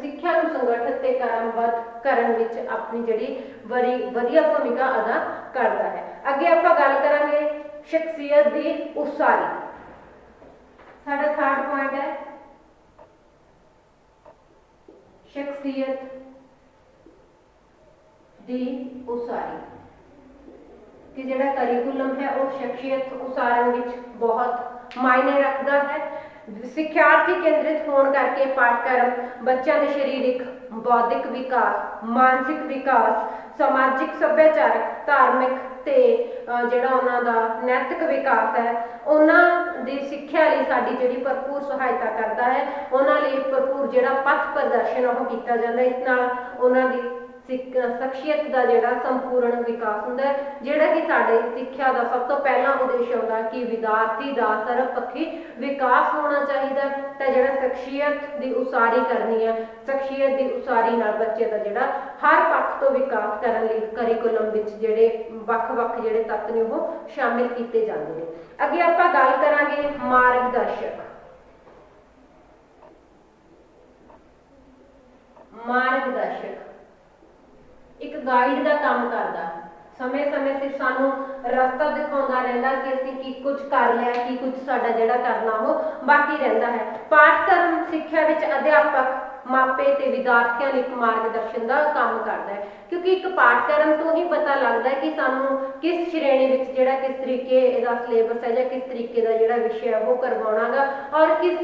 ਸਿੱਖਿਆ ਨੂੰ ਸੰਗਠਿਤ ਤੇ ਕਰਮਬੱਧ ਕਰਨ ਵਿੱਚ ਆਪਣੀ ਜਿਹੜੀ ਬੜੀ ਵਧੀਆ ਭੂਮਿਕਾ ਅਦਾ ਕਰਦਾ ਹੈ। ਅੱਗੇ ਆਪਾਂ ਗੱਲ ਕਰਾਂਗੇ ਸ਼ਖਸੀਅਤ ਦੀ ਉਸਾਰੀ। ਸਾਡਾ ਥਰਡ ਪੁਆਇੰਟ ਹੈ ਸ਼ਖਸੀਅਤ ਦੀ ਉਸਾਰੀ ਕਿ ਜਿਹੜਾ ਕਰਿਕੂਲਮ ਹੈ ਉਹ ਸ਼ਖਸੀਅਤ ਉਸਾਰਨ ਵਿੱਚ ਬਹੁਤ ਮਾਇਨੇ ਰੱਖਦਾ ਹੈ। ਸਿੱਖਿਆਰਥੀ ਕੇਂਦਰਿਤ ਹੋਣ ਕਰਕੇ ਪਾਠਕ੍ਰਮ ਬੱਚਿਆਂ ਦੇ ਸਰੀਰਕ, ਬੌਧਿਕ ਵਿਕਾਸ, ਮਾਨਸਿਕ ਵਿਕਾਸ, ਸਮਾਜਿਕ, ਸੱਭਿਆਚਾਰਕ, ਧਾਰਮਿਕ ਤੇ ਜਿਹੜਾ ਉਹਨਾਂ ਦਾ ਨੈਤਿਕ ਵਿਕਾਸ ਹੈ ਉਹਨਾਂ ਦੀ ਸਿੱਖਿਆ ਲਈ ਸਾਡੀ ਜਿਹੜੀ ਭਰਪੂਰ ਸਹਾਇਤਾ ਕਰਦਾ ਹੈ। ਉਹਨਾਂ ਲਈ ਭਰਪੂਰ ਜਿਹੜਾ ਪਥ ਪ੍ਰਦਰਸ਼ਨ ਉਹ ਕੀਤਾ ਜਾਂਦਾ, ਇਸ ਨਾਲ ਉਹਨਾਂ ਦੀ ਸ਼ਖਸੀਅਤ ਦਾ ਜਿਹੜਾ ਸੰਪੂਰਨ ਵਿਕਾਸ ਹੁੰਦਾ ਹੈ, ਜਿਹੜਾ ਕਿ ਸਾਡੇ ਸਿੱਖਿਆ ਦਾ ਸਭ ਤੋਂ ਪਹਿਲਾ ਉਦੇਸ਼ ਹੁੰਦਾ ਕਿ ਵਿਦਿਆਰਥੀ ਦਾ ਸਰਵਪੱਖੀ ਵਿਕਾਸ ਹੋਣਾ ਚਾਹੀਦਾ। ਤਾਂ ਜਿਹੜਾ ਸ਼ਖਸੀਅਤ ਦੀ ਉਸਾਰੀ ਕਰਨੀ ਹੈ, ਸ਼ਖਸੀਅਤ ਦੀ ਉਸਾਰੀ ਨਾਲ ਬੱਚੇ ਦਾ ਜਿਹੜਾ ਹਰ ਪੱਖ ਤੋਂ ਵਿਕਾਸ ਕਰਨ ਲਈ ਕਰਿਕੂਲਮ ਵਿੱਚ ਜਿਹੜੇ ਵੱਖ-ਵੱਖ ਜਿਹੜੇ ਤੱਤ ਨੇ ਉਹ ਸ਼ਾਮਿਲ ਕੀਤੇ ਜਾਂਦੇ ਨੇ। ਅੱਗੇ ਆਪਾਂ ਗੱਲ ਕਰਾਂਗੇ ਮਾਰਗਦਰਸ਼ਕ। ਮਾਰਗਦਰਸ਼ਕ ਇੱਕ ਗਾਈਡ ਦਾ ਕੰਮ ਕਰਦਾ ਹੈ। ਸਮੇਂ-ਸਮੇਂ ਸਿਰ ਸਾਨੂੰ ਰਸਤਾ ਦਿਖਾਉਂਦਾ ਰਹਿੰਦਾ ਕਿ ਅਸੀਂ ਕੀ ਕੁਝ ਕਰ ਲਿਆ, ਕੀ ਕੁਝ ਸਾਡਾ ਜਿਹੜਾ ਕਰਨਾ ਉਹ ਬਾਕੀ ਰਹਿੰਦਾ ਹੈ। ਪਾਠਕ੍ਰਮ ਸਿੱਖਿਆ ਵਿੱਚ ਅਧਿਆਪਕ, ਮਾਪੇ ਤੇ ਵਿਦਿਆਰਥੀਆਂ ਲਈ ਇੱਕ ਮਾਰਗਦਰਸ਼ਨ ਦਾ ਕੰਮ ਕਰਦਾ ਹੈ, ਕਿਉਂਕਿ ਇੱਕ ਪਾਠਕ੍ਰਮ ਤੋਂ ਹੀ ਪਤਾ ਲੱਗਦਾ ਹੈ ਕਿ ਸਾਨੂੰ ਕਿਸ ਸ਼੍ਰੇਣੀ ਵਿੱਚ ਜਿਹੜਾ ਕਿਸ ਤਰੀਕੇ ਇਹਦਾ ਸਿਲੇਬਸ ਹੈ ਜਾਂ ਕਿਸ ਤਰੀਕੇ ਦਾ ਜਿਹੜਾ ਵਿਸ਼ਾ ਹੈ ਉਹ ਕਰਵਾਉਣਾਗਾ, ਔਰ ਕਿਸ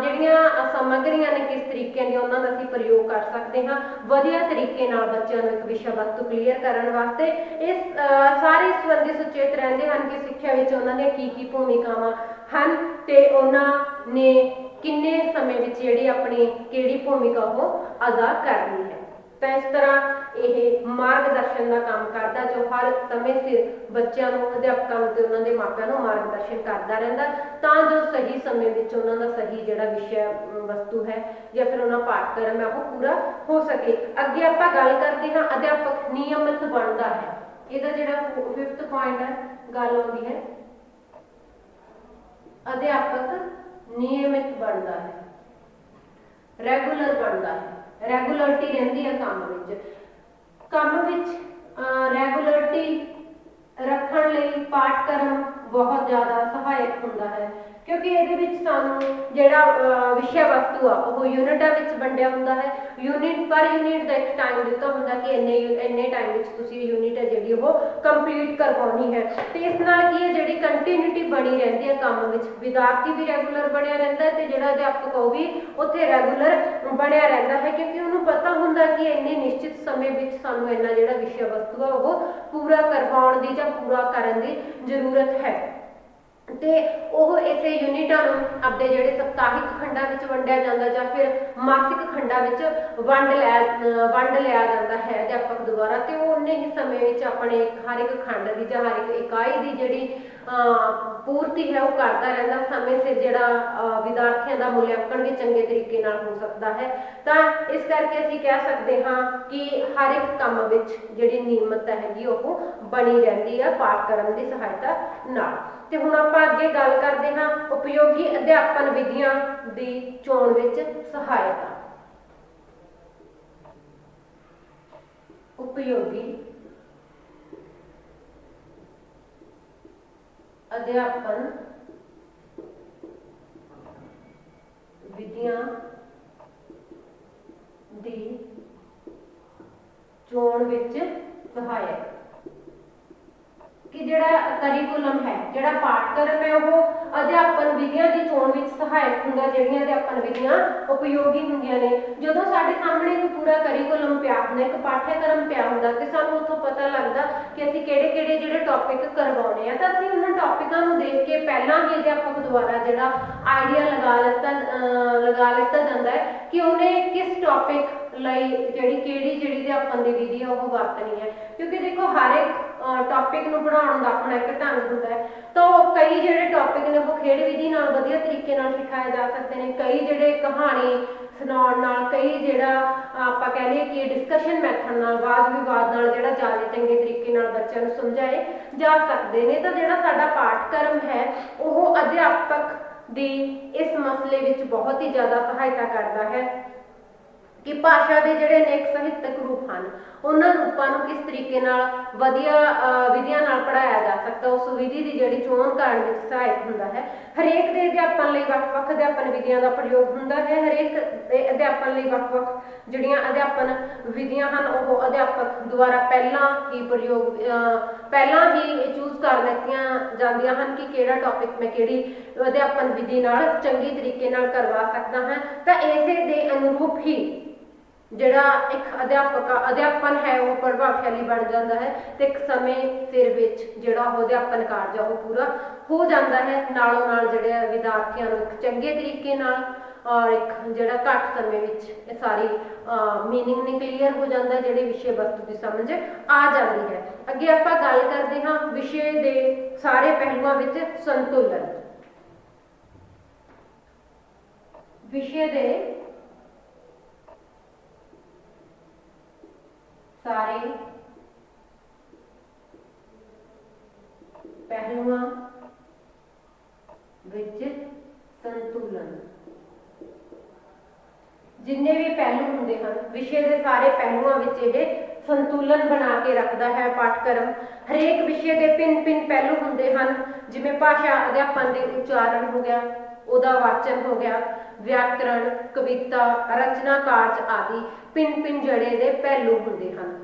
ਜਿਹੜੀਆਂ ਸਾਮੱਗਰੀਆਂ ਨੇ ਕਿਸ ਤਰੀਕੇ ਦੀਆਂ ਉਹਨਾਂ ਦਾ ਅਸੀਂ ਪ੍ਰਯੋਗ ਕਰ ਸਕਦੇ ਹਾਂ ਵਧੀਆ ਤਰੀਕੇ ਨਾਲ ਬੱਚਿਆਂ ਨੂੰ ਇੱਕ ਵਿਸ਼ਾ ਵਸਤੂ ਕਲੀਅਰ ਕਰਨ ਵਾਸਤੇ। ਇਸ ਸਾਰੇ ਸੰਬੰਧੀ ਸੁਚੇਤ ਰਹਿੰਦੇ ਹਨ ਕਿ ਸਿੱਖਿਆ ਵਿੱਚ ਉਹਨਾਂ ਦੀਆਂ ਕੀ ਭੂਮਿਕਾਵਾਂ ਹਨ ਤੇ ਉਹਨਾਂ ਨੇ ਕਿੰਨੇ ਸਮੇਂ ਵਿੱਚ ਜਿਹੜੀ ਆਪਣੀ ਕਿਹੜੀ ਭੂਮਿਕਾ ਉਹ ਅਦਾ ਕਰਨੀ ਹੈ। ਤਾਂ ਇਸ ਤਰ੍ਹਾਂ ਇਹ ਮਾਰਗਦਰਸ਼ਨ ਦਾ ਕੰਮ ਕਰਦਾ ਜੋ ਹਰ ਸਮੇਂ ਸਿਰ ਬੱਚਿਆਂ ਨੂੰ, ਅਧਿਆਪਕਾਂ ਨੂੰ ਤੇ ਉਹਨਾਂ ਦੇ ਮਾਪਿਆਂ ਨੂੰ ਮਾਰਗਦਰਸ਼ਨ ਕਰਦਾ ਰਹਿੰਦਾ ਤਾਂ ਜੋ ਸਹੀ ਸਮੇਂ ਵਿੱਚ ਉਹਨਾਂ ਦਾ ਸਹੀ ਜਿਹੜਾ ਵਿਸ਼ਾ ਵਸਤੂ ਹੈ ਜਾਂ ਫਿਰ ਉਹਨਾਂ ਪਾਠਕ੍ਰਮ ਹੈ ਉਹ ਪੂਰਾ ਹੋ ਸਕੇ। ਅੱਗੇ ਆਪਾਂ ਗੱਲ ਕਰਦੇ ਹਾਂ ਅਧਿਆਪਕ ਨਿਯਮਿਤ ਬਣਦਾ ਹੈ। ਇਹਦਾ ਜਿਹੜਾ 5th ਪੁਆਇੰਟ ਹੈ ਗੱਲ ਆਉਂਦੀ ਹੈ ਅਧਿਆਪਕ ਨਿਯਮਿਤ ਬਣਦਾ ਹੈ, ਰੈਗੂਲਰ ਬਣਦਾ ਹੈ। ਰੈਗੂਲਰਿਟੀ ਰਹਿੰਦੀ ਹੈ ਕੰਮ ਵਿੱਚ ਰੈਗੂਲਰਿਟੀ ਰੱਖਣ ਲਈ ਪਾਠਕ੍ਰਮ ਬਹੁਤ ਜ਼ਿਆਦਾ ਸਹਾਇਕ ਹੁੰਦਾ ਹੈ, ਕਿਉਂਕਿ ਇਹਦੇ ਵਿੱਚ ਸਾਨੂੰ ਜਿਹੜਾ ਵਿਸ਼ਾ ਵਸਤੂ ਆ ਉਹ ਯੂਨਿਟਾਂ ਵਿੱਚ ਵੰਡਿਆ ਹੁੰਦਾ ਹੈ। ਯੂਨਿਟ ਦਾ ਇੱਕ ਟਾਈਮ ਦਿੱਤਾ ਹੁੰਦਾ ਕਿ ਇੰਨੇ ਟਾਈਮ ਵਿੱਚ ਤੁਸੀਂ ਯੂਨਿਟ ਹੈ ਜਿਹੜੀ ਉਹ ਕੰਪਲੀਟ ਕਰਵਾਉਣੀ ਹੈ। ਤੇ ਇਸ ਨਾਲ ਕੀ ਹੈ ਜਿਹੜੀ ਕੰਟੀਨਿਊਟੀ ਬਣੀ ਰਹਿੰਦੀ ਹੈ ਕੰਮ ਵਿੱਚ, ਵਿਦਿਆਰਥੀ ਵੀ ਰੈਗੂਲਰ ਬਣਿਆ ਰਹਿੰਦਾ ਹੈ ਤੇ ਜਿਹੜਾ ਅਧਿਆਪਕ ਉਹ ਵੀ ਉੱਥੇ ਰੈਗੂਲਰ ਬਣਿਆ ਰਹਿੰਦਾ ਹੈ, ਕਿਉਂਕਿ ਉਹਨੂੰ ਪਤਾ ਹੁੰਦਾ ਕਿ ਇੰਨੇ ਨਿਸ਼ਚਿਤ ਸਮੇਂ ਵਿੱਚ ਸਾਨੂੰ ਇੰਨਾ ਜਿਹੜਾ ਵਿਸ਼ਾ ਵਸਤੂ ਆ ਉਹ ਪੂਰਾ ਕਰਵਾਉਣ ਦੀ ਜਾਂ ਪੂਰਾ ਕਰਨ ਦੀ ਜ਼ਰੂਰਤ ਹੈ। ਤੇ ਉਹ ਇਸੇ ਯੂਨਿਟਾਂ ਨੂੰ ਆਪਣੇ ਜਿਹੜੇ ਸਪਤਾਹਿਕ ਖੰਡਾਂ ਵਿੱਚ ਵੰਡਿਆ ਜਾਂਦਾ ਜਾਂ ਫਿਰ ਮਾਸਿਕ ਖੰਡਾਂ ਵਿੱਚ ਵੰਡ ਲਿਆ ਜਾਂਦਾ ਹੈ ਅਧਿਆਪਕ ਦੁਆਰਾ, ਤੇ ਉਹ ਉਨੇ ਹੀ ਸਮੇਂ ਵਿੱਚ ਆਪਣੇ ਹਰ ਇੱਕ ਖੰਡ ਦੀ ਜਾਂ ਹਰ ਇੱਕ ਇਕਾਈ ਦੀ ਜਿਹੜੀ ਪੂਰਤੀ ਹੈ ਉਹ ਕਰਦਾ ਰਹਿੰਦਾ, ਸਮੇਂ ਸਿਰ ਜਿਹੜਾ ਵਿਦਿਆਰਥੀਆਂ ਦਾ ਮੁਲਾਂਕਣ ਵੀ ਚੰਗੇ ਤਰੀਕੇ ਨਾਲ ਹੋ ਸਕਦਾ ਹੈ। ਤਾਂ ਇਸ ਕਰਕੇ ਅਸੀਂ ਕਹਿ ਸਕਦੇ ਹਾਂ ਕਿ ਹਰ ਇੱਕ ਕੰਮ ਵਿੱਚ ਜਿਹੜੀ ਨਿਯਮਿਤਤਾ ਹੈਗੀ ਉਹ ਬਣੀ ਰਹਿੰਦੀ ਹੈ ਪਾਠਕ੍ਰਮ ਦੀ ਸਹਾਇਤਾ ਨਾਲ। ਤੇ ਹੁਣ ਆਪਾਂ ਅੱਗੇ ਗੱਲ ਕਰਦੇ ਹਾਂ ਉਪਯੋਗੀ ਅਧਿਆਪਨ ਵਿਧੀਆਂ ਦੀ ਚੋਣ ਵਿੱਚ ਸਹਾਇਤਾ। ਉਪਯੋਗੀ ਅਧਿਆਪਨ ਵਿਧੀਆਂ ਦੀ ਚੋਣ ਵਿੱਚ ਸਹਾਇਕ ਕਿ ਜਿਹੜਾ ਕਰਿਕੂਲਮ ਹੈ, ਜਿਹੜਾ ਪਾਠਕ੍ਰਮ ਹੈ ਉਹ ਅਧਿਆਪਨ ਵਿਧੀਆਂ ਦੀ ਚੋਣ ਵਿੱਚ ਸਹਾਇਕ ਹੁੰਦਾ। ਜਿਹੜੀਆਂ ਅਧਿਆਪਨ ਵਿਧੀਆਂ ਉਪਯੋਗੀ ਹੁੰਦੀਆਂ ਨੇ, ਜਦੋਂ ਸਾਡੇ ਸਾਹਮਣੇ ਇੱਕ ਪੂਰਾ ਕਰਿਕੂਲਮ ਪਿਆ ਹੁੰਦਾ, ਇੱਕ ਪਾਠ్యਕ੍ਰਮ ਪਿਆ ਹੁੰਦਾ ਤੇ ਸਾਨੂੰ ਉੱਥੋਂ ਪਤਾ ਲੱਗਦਾ ਕਿ ਅਸੀਂ ਕਿਹੜੇ ਜਿਹੜੇ ਟੌਪਿਕ ਕਰਵਾਉਣੇ ਆ, ਤਾਂ ਅਸੀਂ ਉਹਨਾਂ ਟੌਪਿਕਾਂ ਨੂੰ ਦੇਖ ਕੇ ਪਹਿਲਾਂ ਹੀ ਅਧਿਆਪਕ ਦੁਆਰਾ ਜਿਹੜਾ ਆਈਡੀਆ ਲਗਾ ਲਿੱਤਾ ਜਾਂਦਾ ਹੈ ਕਿ ਉਹਨੇ ਕਿਸ ਟੌਪਿਕ ਲਈ ਕਿਹੜੀ ਅਧਿਆਪਨ ਦੀ ਵਿਧੀ ਹੈ ਉਹ ਵਰਤਣੀ ਹੈ। ਕਿਉਂਕਿ ਦੇਖੋ ਹਰ ਇੱਕ ਟੌਪਿਕ ਨੂੰ ਪੜ੍ਹਾਉਣ ਦਾ ਆਪਣਾ ਇੱਕ ਢੰਗ ਹੁੰਦਾ ਹੈ, ਤਾਂ ਕਈ ਜਿਹੜੇ ਟੌਪਿਕ ਨੇ ਉਹ ਖੇਡ ਵਿਧੀ ਨਾਲ ਵਧੀਆ ਤਰੀਕੇ ਨਾਲ ਸਿਖਾਏ ਜਾ ਸਕਦੇ ਨੇ, ਕਈ ਜਿਹੜੇ ਕਹਾਣੀ ਸੁਣਾਉਣ ਨਾਲ, ਕਈ ਜਿਹੜਾ ਆਪਾਂ ਕਹਿ ਲਈਏ ਕਿ ਡਿਸਕਸ਼ਨ ਮੈਥਡ ਨਾਲ, ਵਾਦ ਵਿਵਾਦ ਨਾਲ ਜਿਹੜਾ ਜ਼ਿਆਦਾ ਚੰਗੇ ਤਰੀਕੇ ਨਾਲ ਬੱਚਿਆਂ ਨੂੰ ਸਮਝਾਏ ਜਾ ਸਕਦੇ ਨੇ। ਤਾਂ ਜਿਹੜਾ ਸਾਡਾ ਪਾਠਕ੍ਰਮ ਹੈ ਉਹ ਅਧਿਆਪਕ ਦੀ ਇਸ ਮਸਲੇ ਵਿੱਚ ਬਹੁਤ ਹੀ ਜ਼ਿਆਦਾ ਸਹਾਇਤਾ ਕਰਦਾ ਹੈ ਕਿ ਭਾਸ਼ਾ ਦੇ ਜਿਹੜੇ ਅਨੇਕ ਸਾਹਿਤਕ ਰੂਪ ਹਨ ਉਹਨਾਂ ਰੂਪਾਂ ਨੂੰ ਕਿਸ ਤਰੀਕੇ ਨਾਲ ਵਧੀਆ ਵਿਧੀਆਂ ਨਾਲ ਪੜ੍ਹਾਇਆ ਜਾ ਸਕਦਾ, ਉਸ ਵਿਧੀ ਦੀ ਜਿਹੜੀ ਚੋਣ ਕਰਨ ਵਿੱਚ ਸਹਾਇਕ ਹੁੰਦਾ ਹੈ। ਹਰੇਕ ਦੇ ਅਧਿਆਪਨ ਲਈ ਵੱਖ-ਵੱਖ ਅਧਿਆਪਨ ਵਿਧੀਆਂ ਦਾ ਪ੍ਰਯੋਗ ਹੁੰਦਾ ਹੈ। ਹਰੇਕ ਦੇ ਅਧਿਆਪਨ ਲਈ ਵੱਖ-ਵੱਖ ਜਿਹੜੀਆਂ ਅਧਿਆਪਨ ਵਿਧੀਆਂ ਹਨ ਉਹ ਅਧਿਆਪਕ ਦੁਆਰਾ ਪਹਿਲਾਂ ਹੀ ਚੂਜ਼ ਕਰ ਲਿੱਤੀਆਂ ਜਾਂਦੀਆਂ ਹਨ ਕਿ ਕਿਹੜਾ ਟੌਪਿਕ ਮੈਂ ਕਿਹੜੀ ਅਧਿਆਪਨ ਵਿਧੀ ਨਾਲ ਚੰਗੀ ਤਰੀਕੇ ਨਾਲ ਕਰਵਾ ਸਕਦਾ ਹਾਂ। ਤਾਂ ਇਸੇ ਦੇ ਅਨੁਰੂਪ ਹੀ ਜਿਹੜਾ ਇੱਕ ਅਧਿਆਪਨ ਹੈ ਉਹ ਪ੍ਰਭਾਵਸ਼ਾਲੀ ਬਣ ਜਾਂਦਾ ਹੈ ਤੇ ਇੱਕ ਸਮੇਂ ਸਿਰ ਵਿੱਚ ਜਿਹੜਾ ਉਹ ਅਧਿਆਪਨ ਕਾਰਜ ਉਹ ਪੂਰਾ ਹੋ ਜਾਂਦਾ ਹੈ। ਨਾਲੋਂ ਨਾਲ ਜਿਹੜੇ ਵਿਦਿਆਰਥੀਆਂ ਨੂੰ ਇੱਕ ਚੰਗੇ ਤਰੀਕੇ ਨਾਲ ਔਰ ਇੱਕ ਜਿਹੜਾ ਘੱਟ ਸਮੇਂ ਵਿੱਚ ਇਹ ਸਾਰੀ ਮੀਨਿੰਗ ਨੇ ਕਲੀਅਰ ਹੋ ਜਾਂਦਾ, ਜਿਹੜੇ ਵਿਸ਼ੇ ਵਸਤੂ ਦੀ ਸਮਝ ਆ ਜਾਂਦੀ ਹੈ। ਅੱਗੇ ਆਪਾਂ ਗੱਲ ਕਰਦੇ ਹਾਂ ਵਿਸ਼ੇ ਦੇ ਸਾਰੇ ਪਹਿਲੂਆਂ ਵਿੱਚ ਸੰਤੁਲਨ। ਵਿਸ਼ੇ ਦੇ ਸਾਰੇ ਪਹਿਲੂਆਂ ਵਿੱਚ ਸੰਤੁਲਨ। ਜਿੰਨੇ ਵੀ ਪਹਿਲੂ ਹੁੰਦੇ ਹਨ ਵਿਸ਼ੇ ਦੇ ਸਾਰੇ ਪਹਿਲੂਆਂ ਵਿੱਚ ਇਹ ਸੰਤੁਲਨ ਬਣਾ ਕੇ ਰੱਖਦਾ ਹੈ ਪਾਠਕ੍ਰਮ। ਹਰੇਕ ਵਿਸ਼ੇ ਦੇ ਭਿੰਨ ਪਹਿਲੂ ਹੁੰਦੇ ਹਨ, ਜਿਵੇਂ ਭਾਸ਼ਾ ਅਧਿਆਪਨ ਦੇ ਉਚਾਰਨ ਹੋ ਗਿਆ, ਉਹਦਾ ਵਾਚਨ ਹੋ ਗਿਆ, ਵਿਆਕਰਣ, ਕਵਿਤਾ, ਰਚਨਾ ਕਾਰਜ ਆਦਿ ਭਿੰਨ ਜਿਹੜੇ ਦੇ ਪਹਿਲੂ ਹੁੰਦੇ ਹਨ।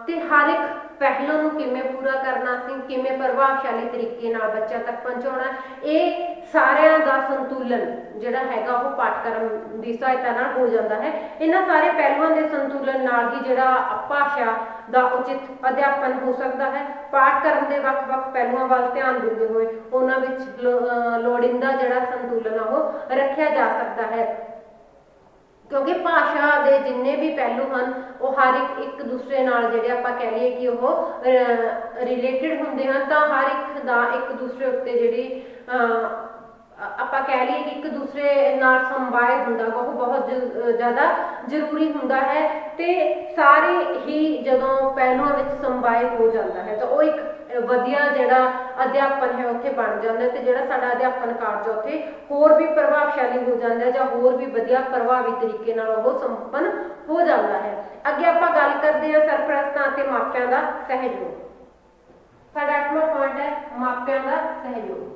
ਤੇ ਹਰ ਇੱਕ ਪਹਿਲੂ ਨੂੰ ਕਿਵੇਂ ਪੂਰਾ ਕਰਨਾ, ਅਸੀਂ ਕਿਵੇਂ ਪ੍ਰਭਾਵਸ਼ਾਲੀ ਤਰੀਕੇ ਨਾਲ ਬੱਚਿਆਂ ਤੱਕ ਪਹੁੰਚਾਉਣਾ, ਇਹ ਸਾਰਿਆਂ ਦਾ ਸੰਤੁਲਨ ਜਿਹੜਾ ਹੈਗਾ ਉਹ ਪਾਠਕ੍ਰਮ ਦੀ ਸਹਾਇਤਾ ਨਾਲ ਹੋ ਜਾਂਦਾ ਹੈ। ਇਹਨਾਂ ਸਾਰੇ ਪਹਿਲੂਆਂ ਦੇ ਸੰਤੁਲਨ ਨਾਲ ਹੀ ਜਿਹੜਾ ਭਾਸ਼ਾ ਦਾ ਉਚਿਤ ਅਧਿਆਪਨ ਹੋ ਸਕਦਾ ਹੈ। ਪਾਠਕ੍ਰਮ ਦੇ ਵੱਖ-ਵੱਖ ਪਹਿਲੂਆਂ ਵੱਲ ਧਿਆਨ ਦਿੰਦੇ ਹੋਏ ਉਹਨਾਂ ਵਿੱਚ ਲੋੜੀਂਦਾ ਜਿਹੜਾ ਸੰਤੁਲਨ ਉਹ ਰੱਖਿਆ ਜਾ ਸਕਦਾ ਹੈ, ਕਿਉਂਕਿ ਭਾਸ਼ਾ ਦੇ ਜਿੰਨੇ ਵੀ ਪਹਿਲੂ ਹਨ ਉਹ ਹਰ ਇੱਕ ਦੂਸਰੇ ਨਾਲ ਜਿਹੜੇ ਆਪਾਂ ਕਹਿ ਲਈਏ ਕਿ ਉਹ ਰਿਲੇਟਡ ਹੁੰਦੇ ਹਨ। ਤਾਂ ਹਰ ਇੱਕ ਦਾ ਇੱਕ ਦੂਸਰੇ ਉੱਤੇ ਜਿਹੜੀ ਆਪਾਂ ਕਹਿ ਲਈਏ ਕਿ ਇੱਕ ਦੂਸਰੇ ਨਾਲ ਸੰਵਾਦ ਹੁੰਦਾ ਉਹ ਬਹੁਤ ਜ਼ਿਆਦਾ ਜ਼ਰੂਰੀ ਹੁੰਦਾ ਹੈ। ਤੇ ਸਾਰੇ ਹੀ ਜਦੋਂ ਪਹਿਲੂਆਂ ਵਿੱਚ ਸੰਵਾਦ ਹੋ ਜਾਂਦਾ ਹੈ ਤਾਂ ਉਹ ਇੱਕ ਵਧੀਆ ਜਿਹੜਾ ਅਧਿਆਪਨ ਹੈ ਉੱਥੇ ਬਣ ਜਾਂਦਾ ਤੇ ਜਿਹੜਾ ਸਾਡਾ ਅਧਿਆਪਨ ਕਾਰਜ ਉੱਥੇ ਹੋਰ ਵੀ ਪ੍ਰਭਾਵਸ਼ਾਲੀ ਹੋ ਜਾਂਦਾ ਜਾਂ ਹੋਰ ਵੀ ਵਧੀਆ ਪ੍ਰਭਾਵੀ ਤਰੀਕੇ ਨਾਲ ਉਹ ਸੰਪੰਨ ਹੋ ਜਾਂਦਾ ਹੈ। ਅੱਗੇ ਆਪਾਂ ਗੱਲ ਕਰਦੇ ਹਾਂ ਸਰਪ੍ਰਸਤਾਂ ਅਤੇ ਮਾਪਿਆਂ ਦਾ ਸਹਿਯੋਗ। ਸਾਡਾ 8ਵਾਂ ਪੁਆਇੰਟ ਹੈ ਮਾਪਿਆਂ ਦਾ ਸਹਿਯੋਗ।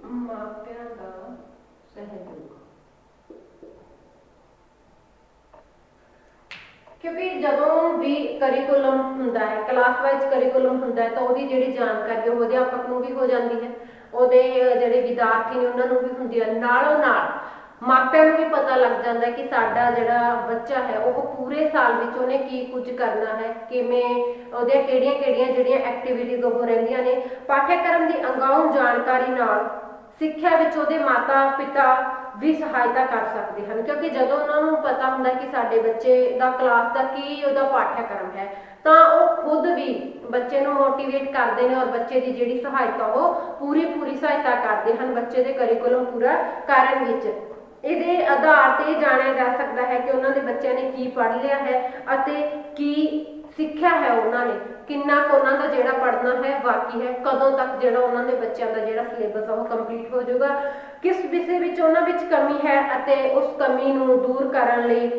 ਮਾਪਿਆਂ ਦਾ ਸਹਿਯੋਗ, ਕਿਉਂਕਿ ਜਦੋਂ ਵੀ ਕਰਿਕੂਲਮ ਹੁੰਦਾ ਹੈ, ਕਲਾਸ ਵਾਈਜ਼ ਕਰਿਕੂਲਮ ਹੁੰਦਾ ਹੈ, ਤਾਂ ਉਹਦੀ ਜਿਹੜੀ ਜਾਣਕਾਰੀ ਉਹ ਅਧਿਆਪਕ ਨੂੰ ਵੀ ਹੋ ਜਾਂਦੀ ਹੈ, ਉਹਦੇ ਜਿਹੜੇ ਵਿਦਿਆਰਥੀ ਨੇ ਉਹਨਾਂ ਨੂੰ ਵੀ ਹੁੰਦੀ ਹੈ। ਨਾਲੋਂ ਨਾਲ ਮਾਪਿਆਂ ਨੂੰ ਵੀ ਪਤਾ ਲੱਗ ਜਾਂਦਾ ਹੈ ਕਿ ਸਾਡਾ ਜਿਹੜਾ ਬੱਚਾ ਹੈ ਉਹ ਪੂਰੇ ਸਾਲ ਵਿੱਚ ਉਹਨੇ ਕੀ ਕੁਝ ਕਰਨਾ ਹੈ, ਕਿਵੇਂ ਉਹਦੀਆਂ ਕਿਹੜੀਆਂ ਜਿਹੜੀਆਂ ਐਕਟੀਵਿਟੀਜ਼ ਉਹ ਰਹਿੰਦੀਆਂ ਨੇ। ਪਾਠ्यक्रम ਦੀ ਅਗਾਊਂ ਜਾਣਕਾਰੀ ਨਾਲ ਸਿੱਖਿਆ ਵਿੱਚ ਉਹਦੇ ਮਾਤਾ ਪਿਤਾ ਵੀ ਸਹਾਇਤਾ ਕਰ ਸਕਦੇ ਹਨ, ਕਿਉਂਕਿ ਜਦੋਂ ਉਹਨਾਂ ਨੂੰ ਪਤਾ ਹੁੰਦਾ ਕਿ ਸਾਡੇ ਬੱਚੇ ਦਾ ਕਲਾਸ ਦਾ ਕੀ ਉਹਦਾ ਪਾਠ्यक्रम ਹੈ ਤਾਂ ਉਹ ਖੁਦ ਵੀ ਬੱਚੇ ਨੂੰ ਮੋਟੀਵੇਟ ਕਰਦੇ ਨੇ ਔਰ ਬੱਚੇ ਦੀ ਜਿਹੜੀ ਸਹਾਇਤਾ ਉਹ ਪੂਰੀ ਸਹਾਇਤਾ ਕਰਦੇ ਹਨ ਬੱਚੇ ਦੇ ਕਰਿਕੂਲਮ ਪੂਰਾ ਕਰਨ ਵਿੱਚ। ਇਹਦੇ ਆਧਾਰ ਤੇ ਜਾਣਿਆ ਜਾ ਸਕਦਾ ਹੈ ਕਿ ਉਹਨਾਂ ਦੇ ਬੱਚਿਆਂ ਨੇ ਕੀ ਪੜ੍ਹ ਲਿਆ ਹੈ ਅਤੇ ਕੀ ਸਿੱਖਿਆ ਹੈ ਉਹਨਾਂ ਨੇ, ਕਿੰਨਾ ਕੁ ਉਹਨਾਂ ਦਾ ਜਿਹੜਾ ਪੜ੍ਹਨਾ ਹੈ ਬਾਕੀ ਹੈ, ਕਦੋਂ ਤੱਕ ਜਿਹੜਾ ਉਹਨਾਂ ਦੇ ਬੱਚਿਆਂ ਦਾ ਜਿਹੜਾ ਸਿਲੇਬਸ ਆ ਉਹ ਕੰਪਲੀਟ ਹੋ ਜਾਊਗਾ, ਕਿਸ ਵਿਸ਼ੇ ਵਿੱਚ ਉਹਨਾਂ ਵਿੱਚ ਕਮੀ ਹੈ ਅਤੇ ਉਸ ਕਮੀ ਨੂੰ ਦੂਰ ਕਰਨ ਲਈ